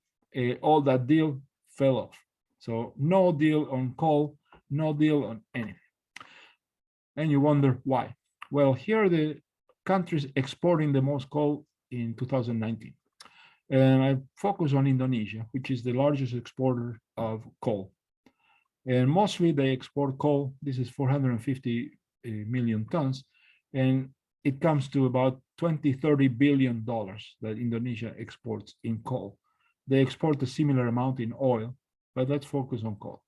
all that deal fell off. So no deal on coal, no deal on anything. And you wonder why. Well, here are the countries exporting the most coal in 2019. And I focus on Indonesia, which is the largest exporter of coal. And mostly they export coal. This is 450 million tons. And it comes to about $20-30 billion that Indonesia exports in coal. They export a similar amount in oil, but let's focus on coal.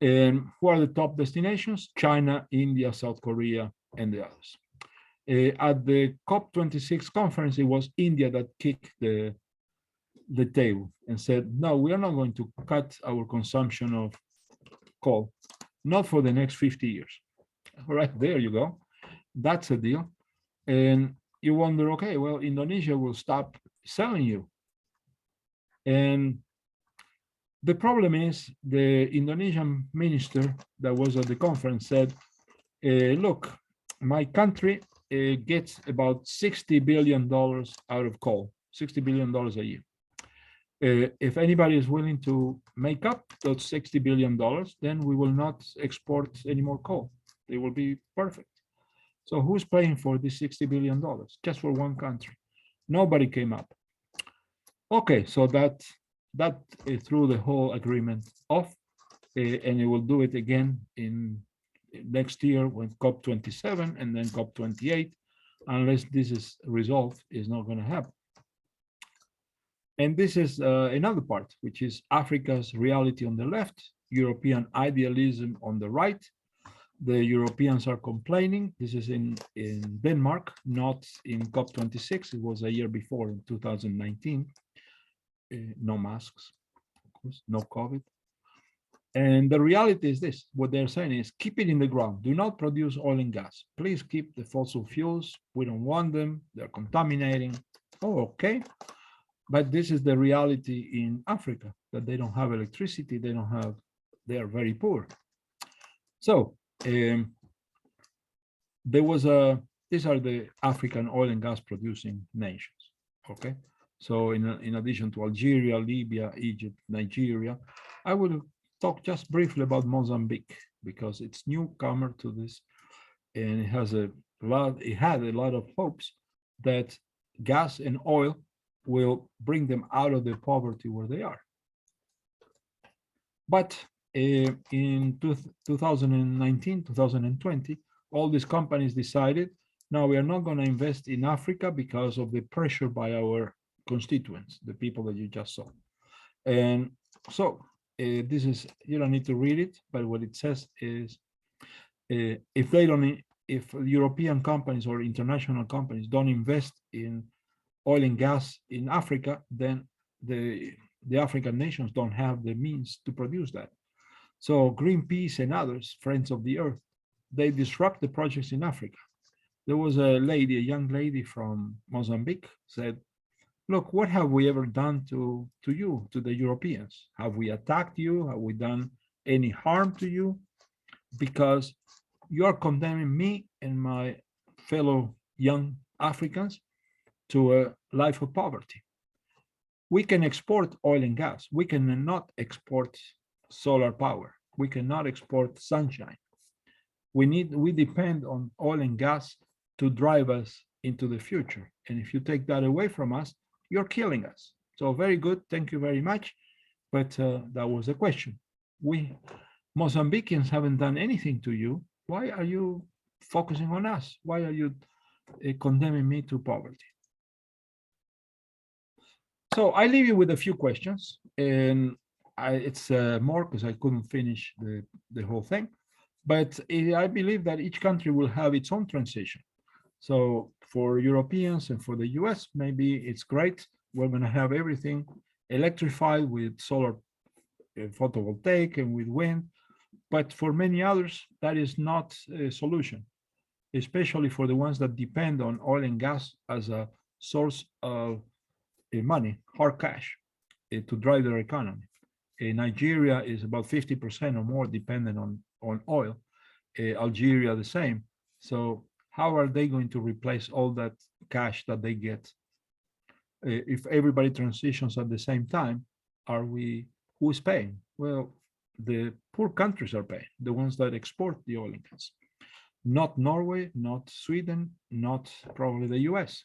And who are the top destinations? China, India, South Korea, and the others. At the COP26 conference, it was India that kicked the table and said, no, we are not going to cut our consumption of coal, not for the next 50 years. All right, there you go. That's a deal. And you wonder, okay, well, Indonesia will stop selling you. And the problem is the Indonesian minister that was at the conference said, Look, my country gets about $60 billion out of coal, $60 billion a year. If anybody is willing to make up those $60 billion, then we will not export any more coal. They will be perfect. So who's paying for this $60 billion just for one country? Nobody came up. Okay, so that threw the whole agreement off, and it will do it again in next year with COP27 and then COP28, unless this is resolved, is not going to happen. And this is another part, which is Africa's reality on the left, European idealism on the right. The Europeans are complaining. This is in Denmark, not in COP26. It was a year before, in 2019. No masks, of course, no COVID. And the reality is this, what they're saying is keep it in the ground. Do not produce oil and gas. Please keep the fossil fuels. We don't want them. They're contaminating. Oh, okay. But this is the reality in Africa, that they don't have electricity. They are very poor. So these are the African oil and gas producing nations, okay? So in addition to Algeria, Libya, Egypt, Nigeria, I will talk just briefly about Mozambique because it's newcomer to this, and it had a lot of hopes that gas and oil will bring them out of the poverty where they are. But in 2019, 2020, all these companies decided, no, we are not going to invest in Africa because of the pressure by our constituents, the people that you just saw. And so this is, you don't need to read it, but what it says is if European companies or international companies don't invest in oil and gas in Africa, then the African nations don't have the means to produce that. So Greenpeace and others, Friends of the Earth, they disrupt the projects in Africa. There was a young lady from Mozambique said, look, what have we ever done to you, to the Europeans? Have we attacked you? Have we done any harm to you? Because you're condemning me and my fellow young Africans to a life of poverty. We can export oil and gas. We cannot export solar power. We cannot export sunshine. We depend on oil and gas to drive us into the future. And if you take that away from us, you're killing us. So very good, thank you very much. But that was the question. We Mozambicans haven't done anything to you. Why are you focusing on us? Why are you condemning me to poverty? So I leave you with a few questions, and it's more because I couldn't finish the whole thing. But I believe that each country will have its own transition. So for Europeans and for the US, maybe it's great. We're going to have everything electrified with solar photovoltaic and with wind. But for many others, that is not a solution, especially for the ones that depend on oil and gas as a source of money, hard cash, to drive their economy. Nigeria is about 50% or more dependent on oil. Algeria, the same. So how are they going to replace all that cash that they get? If everybody transitions at the same time, who's paying? Well, the poor countries are paying, the ones that export the oil and gas. Not Norway, not Sweden, not probably the US.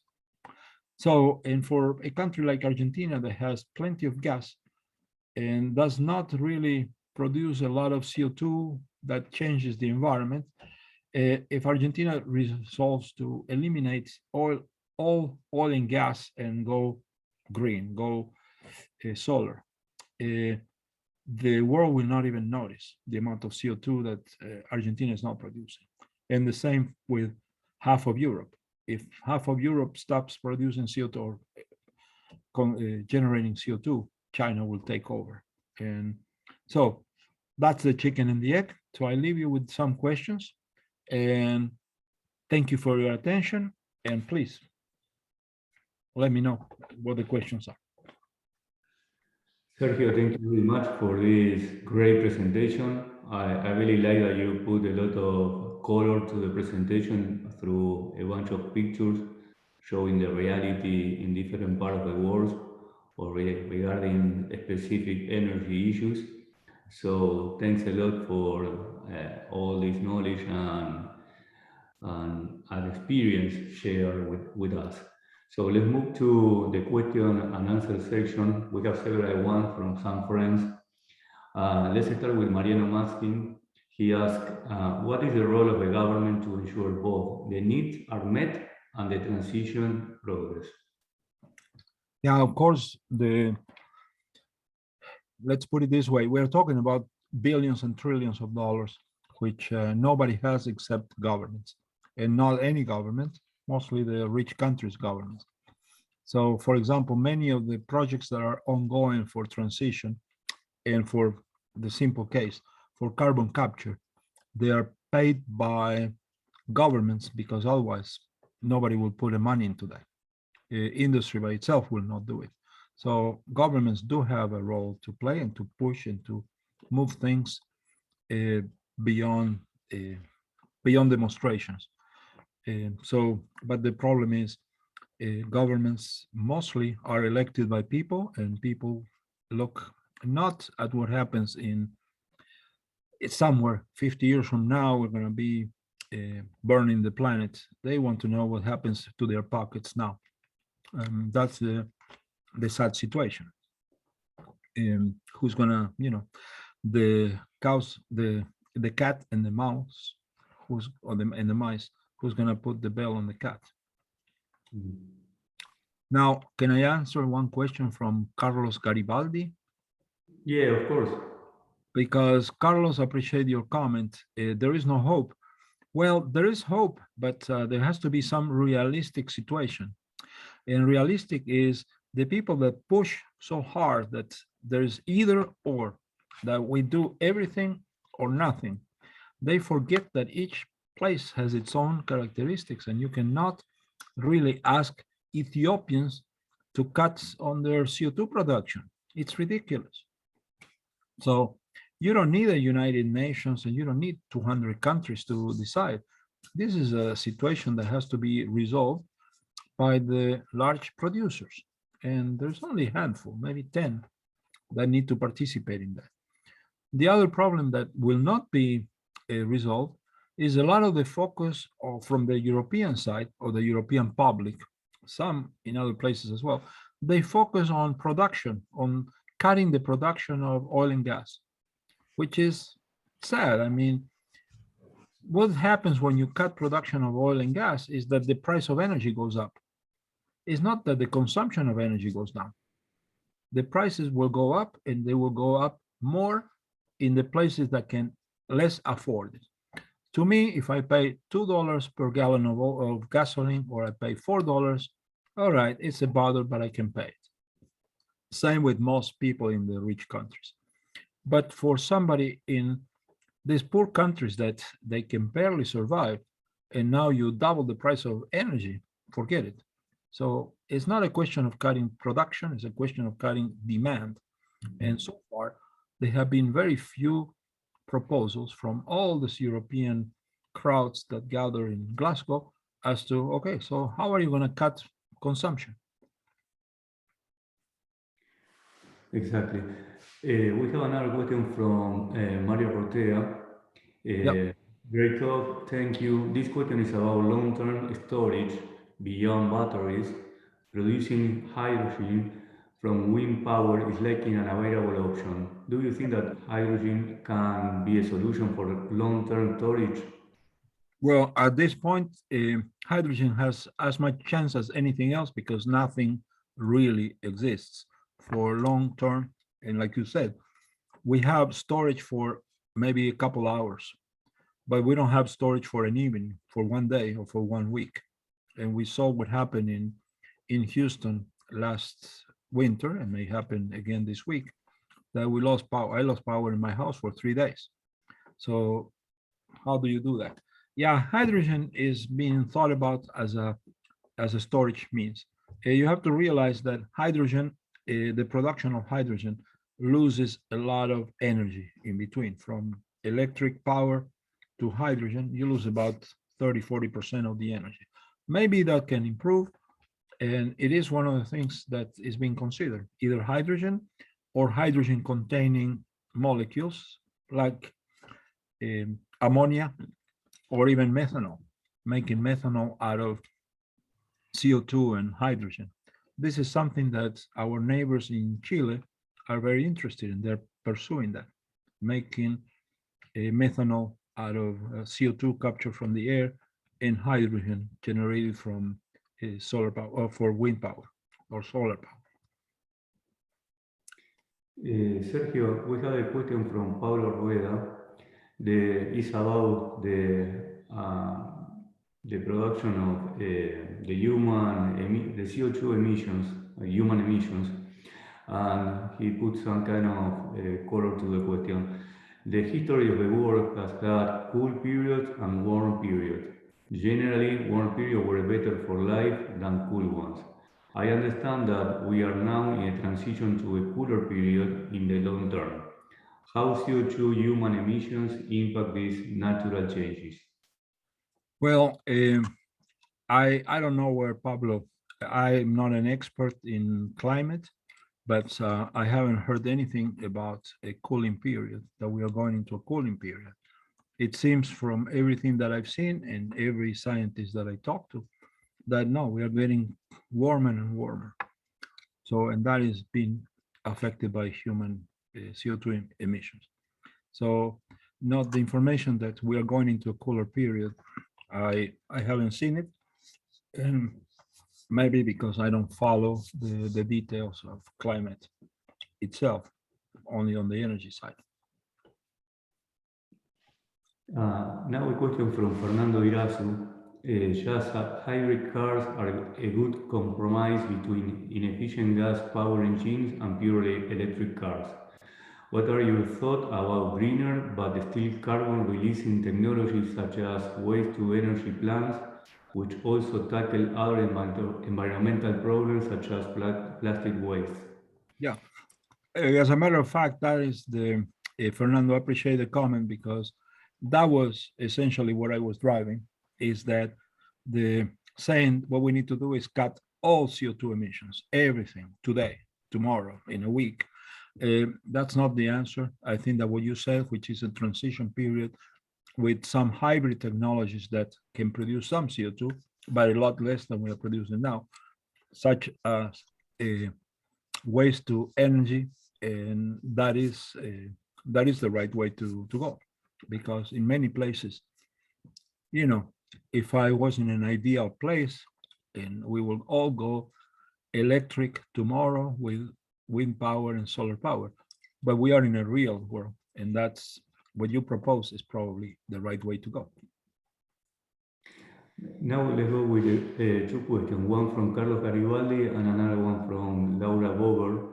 So, and for a country like Argentina that has plenty of gas and does not really produce a lot of CO2 that changes the environment, if Argentina resolves to eliminate all oil and gas and go green, go solar, the world will not even notice the amount of CO2 that Argentina is not producing. And the same with half of Europe. If half of Europe stops producing CO2 or generating CO2, China will take over. And so that's the chicken and the egg. So I leave you with some questions, and thank you for your attention. And please let me know what the questions are. Sergio, thank you very much for this great presentation. I really like that you put a lot of color to the presentation through a bunch of pictures showing the reality in different parts of the world or regarding specific energy issues. So thanks a lot for all this knowledge and experience shared with us. So let's move to the question and answer section. We have several ones from some friends. Let's start with Mariano Maskin. He asked, what is the role of the government to ensure both the needs are met and the transition progress? Yeah, of course, let's put it this way. We're talking about billions and trillions of dollars, which nobody has except governments, and not any government, mostly the rich countries' governments. So, for example, many of the projects that are ongoing for transition and for the simple case, for carbon capture, they are paid by governments because otherwise nobody will put the money into that. Industry by itself will not do it. So governments do have a role to play and to push and to move things uh, beyond uh, beyond demonstrations. But the problem is governments mostly are elected by people, and people look not at what happens in somewhere 50 years from now, we're going to be burning the planet. They want to know what happens to their pockets now. That's the sad situation. Who's gonna, the cows, the cat and the mouse, and the mice, who's gonna put the bell on the cat? Now, can I answer one question from Carlos Garibaldi? Yeah, of course. Because Carlos, appreciate your comment. There is no hope. Well, there is hope, but there has to be some realistic situation. And realistic is the people that push so hard that there's either or, that we do everything or nothing. They forget that each place has its own characteristics, and you cannot really ask Ethiopians to cut on their CO2 production. It's ridiculous. So you don't need a United Nations and you don't need 200 countries to decide. This is a situation that has to be resolved by the large producers. And there's only a handful, maybe 10, that need to participate in that. The other problem that will not be resolved is a lot of the focus from the European side or the European public, some in other places as well. They focus on production, on cutting the production of oil and gas, which is sad. I mean, what happens when you cut production of oil and gas is that the price of energy goes up. It's not that the consumption of energy goes down. The prices will go up, and they will go up more in the places that can less afford it. To me, if I pay $2 per gallon of gasoline, or I pay $4, all right, it's a bother, but I can pay it. Same with most people in the rich countries. But for somebody in these poor countries that they can barely survive, and now you double the price of energy, forget it. So it's not a question of cutting production, it's a question of cutting demand. And so far, there have been very few proposals from all these European crowds that gather in Glasgow as to, okay, so how are you going to cut consumption? Exactly. We have another question from Mario Ortega. Yep. Great talk, thank you. This question is about long-term storage beyond batteries. Producing hydrogen from wind power is likely an available option. Do you think that hydrogen can be a solution for long-term storage? Well, at this point, hydrogen has as much chance as anything else because nothing really exists for long term. And like you said, we have storage for maybe a couple hours, but we don't have storage for an evening, for one day, or for 1 week. And we saw what happened in Houston last winter, and may happen again this week, that we lost power. I lost power in my house for 3 days. So how do you do that? Yeah, hydrogen is being thought about as a storage means. You have to realize that hydrogen, the production of hydrogen, loses a lot of energy in between, from electric power to hydrogen, you lose about 30–40% of the energy. Maybe that can improve, and it is one of the things that is being considered, either hydrogen or hydrogen containing molecules like ammonia or even methanol, making methanol out of CO2 and hydrogen. This is something that our neighbors in Chile are very interested in. They're pursuing that, making methanol out of CO2 captured from the air and hydrogen generated from solar power or for wind power or solar power. Sergio, we have a question from Pablo Rueda. It's about the production of the CO2 emissions, human emissions, and he put some kind of color to the question. The history of the world has had cool periods and warm periods. Generally, warm periods were better for life than cool ones. I understand that we are now in a transition to a cooler period in the long term. How CO2 human emissions impact these natural changes? Well, I don't know where Pablo, I'm not an expert in climate, but I haven't heard anything about a cooling period, that we are going into a cooling period. It seems from everything that I've seen and every scientist that I talk to, that no, we are getting warmer and warmer. So, and that is being affected by human CO2 emissions. So, not the information that we are going into a cooler period. I haven't seen it, and maybe because I don't follow the details of climate itself, only on the energy side. Now a question from Fernando Irazu. Just hybrid cars are a good compromise between inefficient gas power engines and purely electric cars. What are your thoughts about greener but still carbon releasing technologies such as waste to energy plants, which also tackle other environmental problems such as plastic waste? Yeah, as a matter of fact, that is Fernando, I appreciate the comment, because that was essentially what I was driving, is that the saying what we need to do is cut all CO2 emissions, everything, today, tomorrow, in a week. That's not the answer. I think that what you said, which is a transition period with some hybrid technologies that can produce some CO2, but a lot less than we are producing now, such as waste to energy, and that is the right way to go, because in many places, you know, if I was in an ideal place, and we will all go electric tomorrow with wind power and solar power, but we are in a real world, and that's what you propose is probably the right way to go. Now let's go with two questions, one from Carlos Garibaldi and another one from Laura Boger,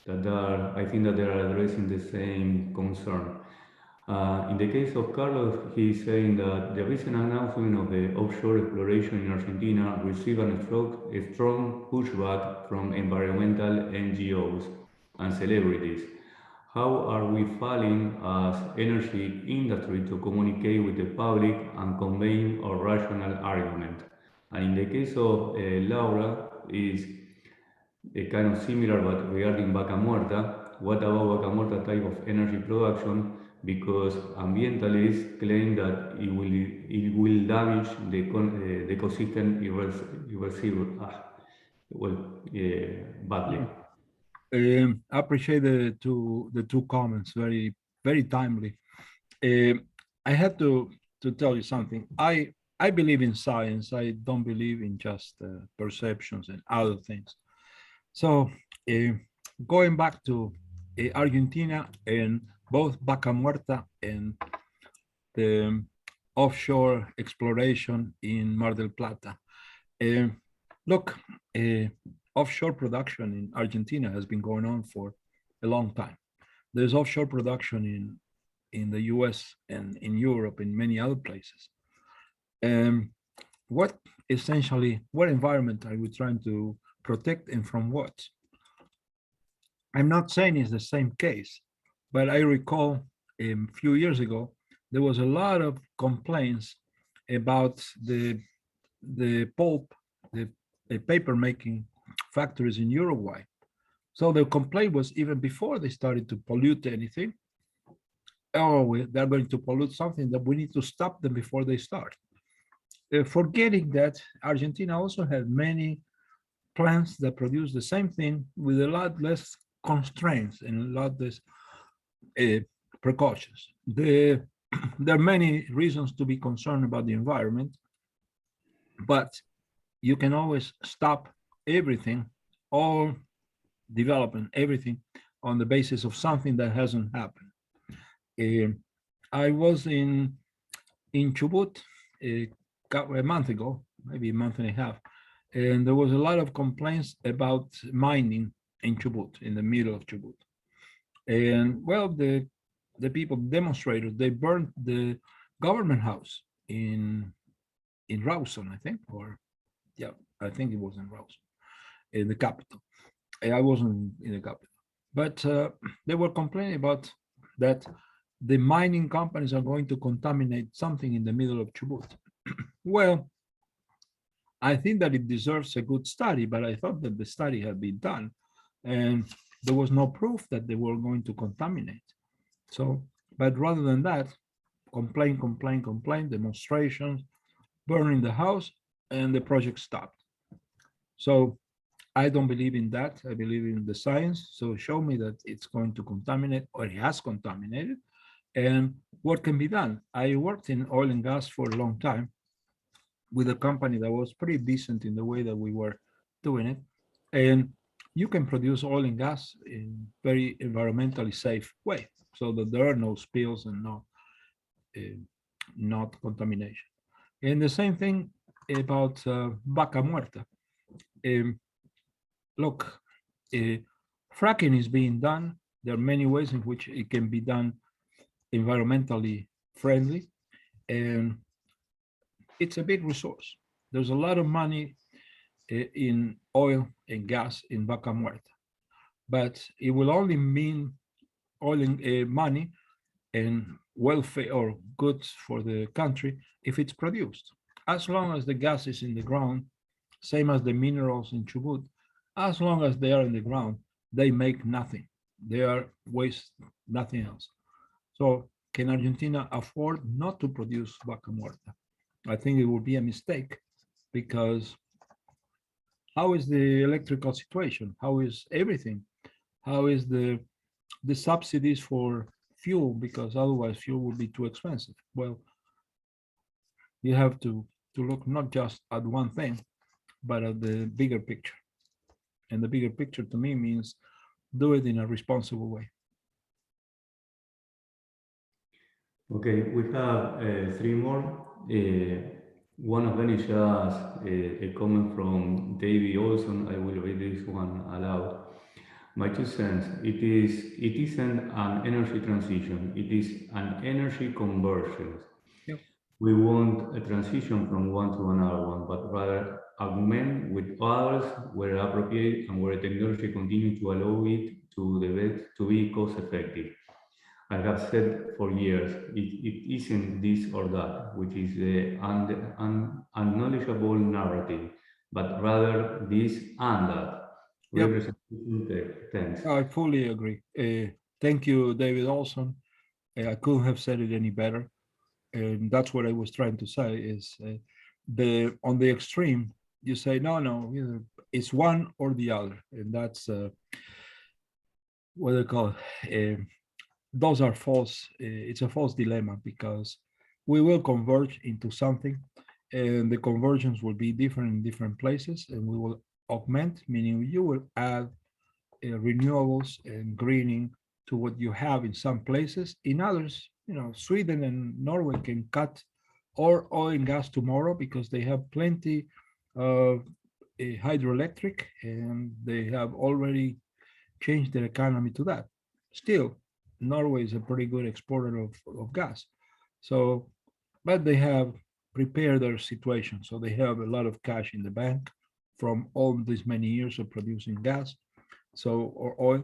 that I think that they are addressing the same concern. In the case of Carlos, he's saying that the recent announcement of the offshore exploration in Argentina received a strong pushback from environmental NGOs and celebrities. How are we failing as energy industry to communicate with the public and convey our rational argument? And in the case of Laura, is a kind of similar, but regarding Vaca Muerta. What about Vaca Muerta type of energy production? Because ambientalists claim that it will damage the ecosystem badly. I appreciate the two comments, very timely. I have to tell you something. I believe in science. I don't believe in just perceptions and other things. So going back to Argentina and both Vaca Muerta and the offshore exploration in Mar del Plata. Look, offshore production in Argentina has been going on for a long time. There's offshore production in the US and in Europe and many other places. What environment are we trying to protect, and from what? I'm not saying it's the same case, but I recall a few years ago, there was a lot of complaints about the pulp, the paper making factories in Uruguay. So the complaint was even before they started to pollute anything. Oh, they're going to pollute something that we need to stop them before they start. Forgetting that Argentina also had many plants that produce the same thing with a lot less constraints and a lot less uh, precautions. There are many reasons to be concerned about the environment, but you can always stop everything, all development, everything on the basis of something that hasn't happened. Uh, I was in Chubut a month ago, maybe a month and a half, and there was a lot of complaints about mining in Chubut, in the middle of Chubut. And well, the people, demonstrators, they burned the government house in Rawson, I think, or yeah, I think it was in Rawson, in the capital. I wasn't in the capital, but they were complaining about that the mining companies are going to contaminate something in the middle of Chubut. Well, I think that it deserves a good study, but I thought that the study had been done and there was no proof that they were going to contaminate. So, but rather than that, complain, demonstrations, burning the house, and the project stopped. So I don't believe in that. I believe in the science. So show me that it's going to contaminate or it has contaminated and what can be done. I worked in oil and gas for a long time with a company that was pretty decent in the way that we were doing it. And you can produce oil and gas in very environmentally safe way so that there are no spills and uh, not contamination. And the same thing about vaca muerta. Um, look, uh, fracking is being done. There are many ways in which it can be done environmentally friendly, and it's a big resource. There's a lot of money in oil and gas in Vaca Muerta, but it will only mean oil and money and welfare or goods for the country if it's produced. As long as the gas is in the ground, same as the minerals in Chubut, as long as they are in the ground, they make nothing. They are waste, nothing else. So can Argentina afford not to produce vaca muerta? I think it would be a mistake because how is the electrical situation? How is everything? How is the subsidies for fuel? Because otherwise fuel will be too expensive. Well, you have to look not just at one thing, but at the bigger picture. And the bigger picture to me means do it in a responsible way. Okay, we have three more. One of them is just a comment from David Olson. I will read this one aloud. My 2 cents, it isn't an energy transition, it is an energy conversion. Yep. We want a transition from one to another one, but rather augment with others where appropriate and where technology continues to allow it to be cost effective. I have said for years, it isn't this or that, which is the unknowledgeable narrative, but rather this and that. Yep. Representation thanks. I fully agree. Thank you, David Olson. I couldn't have said it any better. And that's what I was trying to say is the on the extreme, you say, no, either it's one or the other. And that's what they call those are false. It's a false dilemma because we will converge into something and the convergence will be different in different places and we will augment, meaning you will add renewables and greening to what you have in some places. In others, Sweden and Norway can cut or oil and gas tomorrow because they have plenty of hydroelectric and they have already changed their economy to that. Still, Norway is a pretty good exporter of gas. So, but they have prepared their situation. So they have a lot of cash in the bank from all these many years of producing gas, or oil.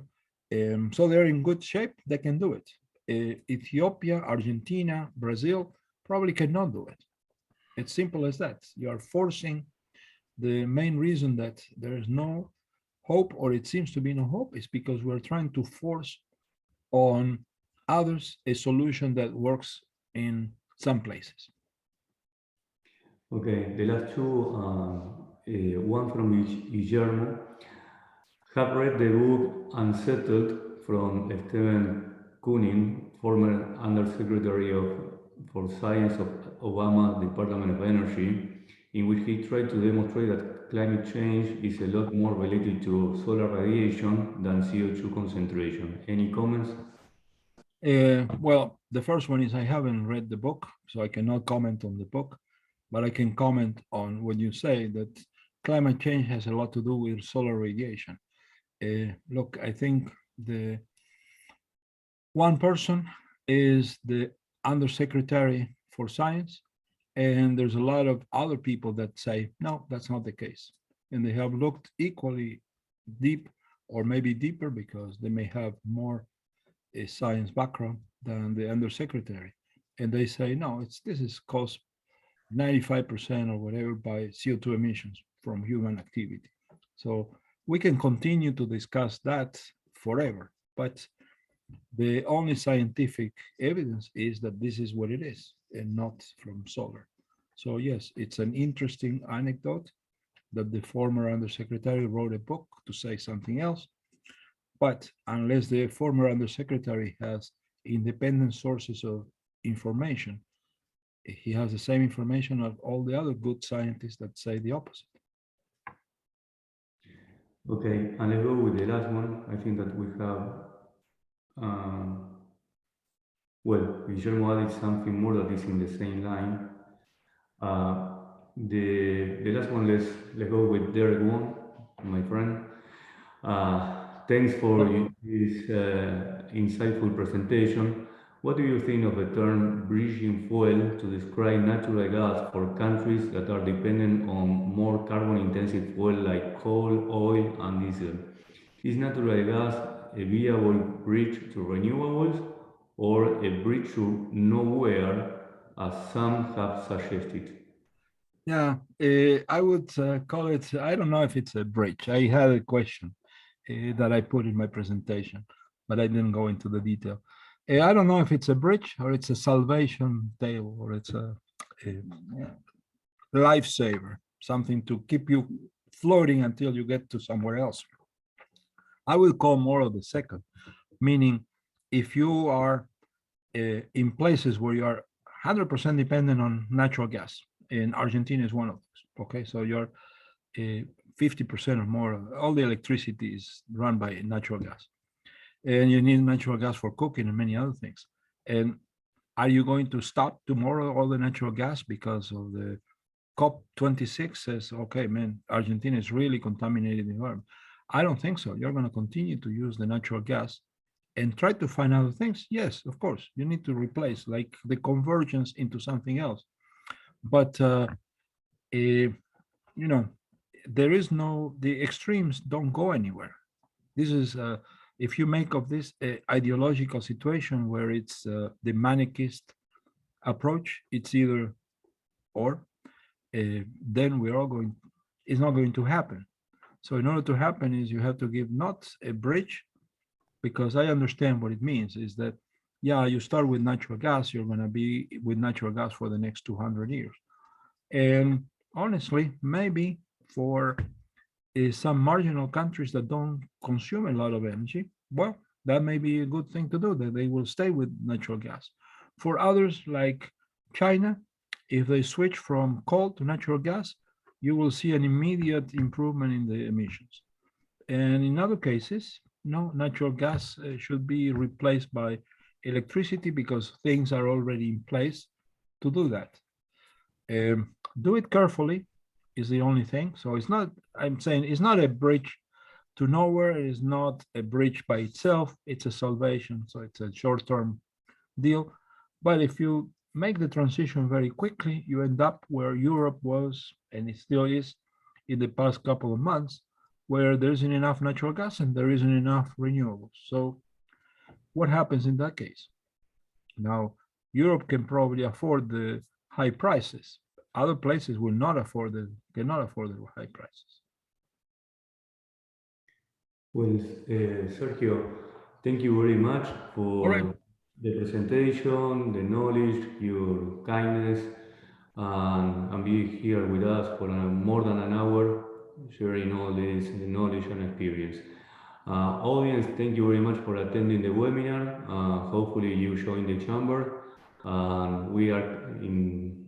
So they're in good shape. They can do it. Ethiopia, Argentina, Brazil probably cannot do it. It's simple as that. You are forcing. The main reason that there is no hope, or it seems to be no hope, is because we're trying to force on others a solution that works in some places. Okay, the last two, one from Guillermo. Have read the book Unsettled from Stephen Koonin, former Undersecretary for Science of Obama Department of Energy, in which he tried to demonstrate that climate change is a lot more related to solar radiation than CO2 concentration. Any comments? Well, the first one is I haven't read the book, so I cannot comment on the book, but I can comment on what you say that climate change has a lot to do with solar radiation. Look, I think the one person is the Undersecretary for Science, and there's a lot of other people that say, no, that's not the case. And they have looked equally deep, or maybe deeper, because they may have more a science background than the Undersecretary. And they say, no, this is caused 95% or whatever by CO2 emissions from human activity. So we can continue to discuss that forever, but the only scientific evidence is that this is what it is and not from solar. So yes, it's an interesting anecdote that the former Undersecretary wrote a book to say something else. But unless the former Undersecretary has independent sources of information, he has the same information of all the other good scientists that say the opposite. Okay, and let's go with the last one. I think that we have, um, well, Guillermo added something more that is in the same line. The last one, let's go with Derek Wong, my friend. Thanks for this insightful presentation. What do you think of the term bridging fuel to describe natural gas for countries that are dependent on more carbon-intensive fuel like coal, oil, and diesel? Is natural gas a viable bridge to renewables or a bridge to nowhere, as some have suggested? Yeah, I would call it, I don't know if it's a bridge. I had a question that I put in my presentation, but I didn't go into the detail. I don't know if it's a bridge or it's a salvation tale or it's a lifesaver, something to keep you floating until you get to somewhere else. I will call more of the second, meaning if you are in places where you are 100% dependent on natural gas, and Argentina is one of those. Okay, so you're 50% or more, all the electricity is run by natural gas. And you need natural gas for cooking and many other things. And are you going to stop tomorrow all the natural gas because of the COP26 says, okay, man, Argentina is really contaminating the environment? I don't think so. You're going to continue to use the natural gas and try to find other things. Yes, of course, you need to replace like the convergence into something else. But, you know, there is no, the extremes don't go anywhere. This is, if you make of this ideological situation where it's the manichist approach, it's either or, then we're all going, it's not going to happen. So in order to happen is you have to give not a bridge, because I understand what it means is that, yeah, you start with natural gas, you're going to be with natural gas for the next 200 years. And honestly, maybe for some marginal countries that don't consume a lot of energy, well, that may be a good thing to do, that they will stay with natural gas. For others like China, if they switch from coal to natural gas, you will see an immediate improvement in the emissions. And in other cases, no, natural gas should be replaced by electricity because things are already in place to do that. Do it carefully is the only thing. So it's not, I'm saying it's not a bridge to nowhere. It is not a bridge by itself. It's a salvation. So it's a short-term deal. But if you make the transition very quickly, you end up where Europe was, and it still is in the past couple of months, where there isn't enough natural gas and there isn't enough renewables. So what happens in that case? Now, Europe can probably afford the high prices. Other places will not afford cannot afford the high prices. Well, Sergio, thank you very much All right. for the presentation, the knowledge, your kindness, and be here with us for more than an hour, sharing all this knowledge and experience. Audience, thank you very much for attending the webinar. Hopefully you join the chamber. We are in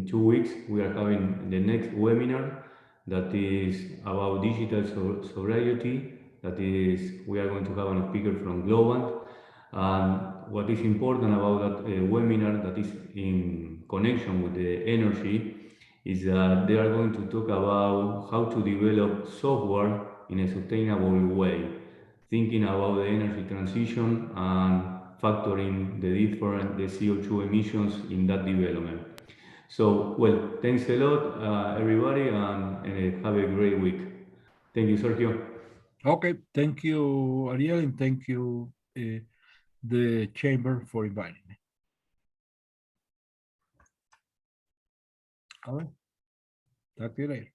2 weeks, we are having the next webinar that is about digital sobriety. That is, we are going to have a speaker from Global. And what is important about that webinar that is in connection with the energy is that they are going to talk about how to develop software in a sustainable way, thinking about the energy transition and factoring the CO2 emissions in that development. So, well, thanks a lot, everybody, and have a great week. Thank you, Sergio. Okay. Thank you, Ariel, and thank you, the chamber, for inviting me. All right. Talk to you later.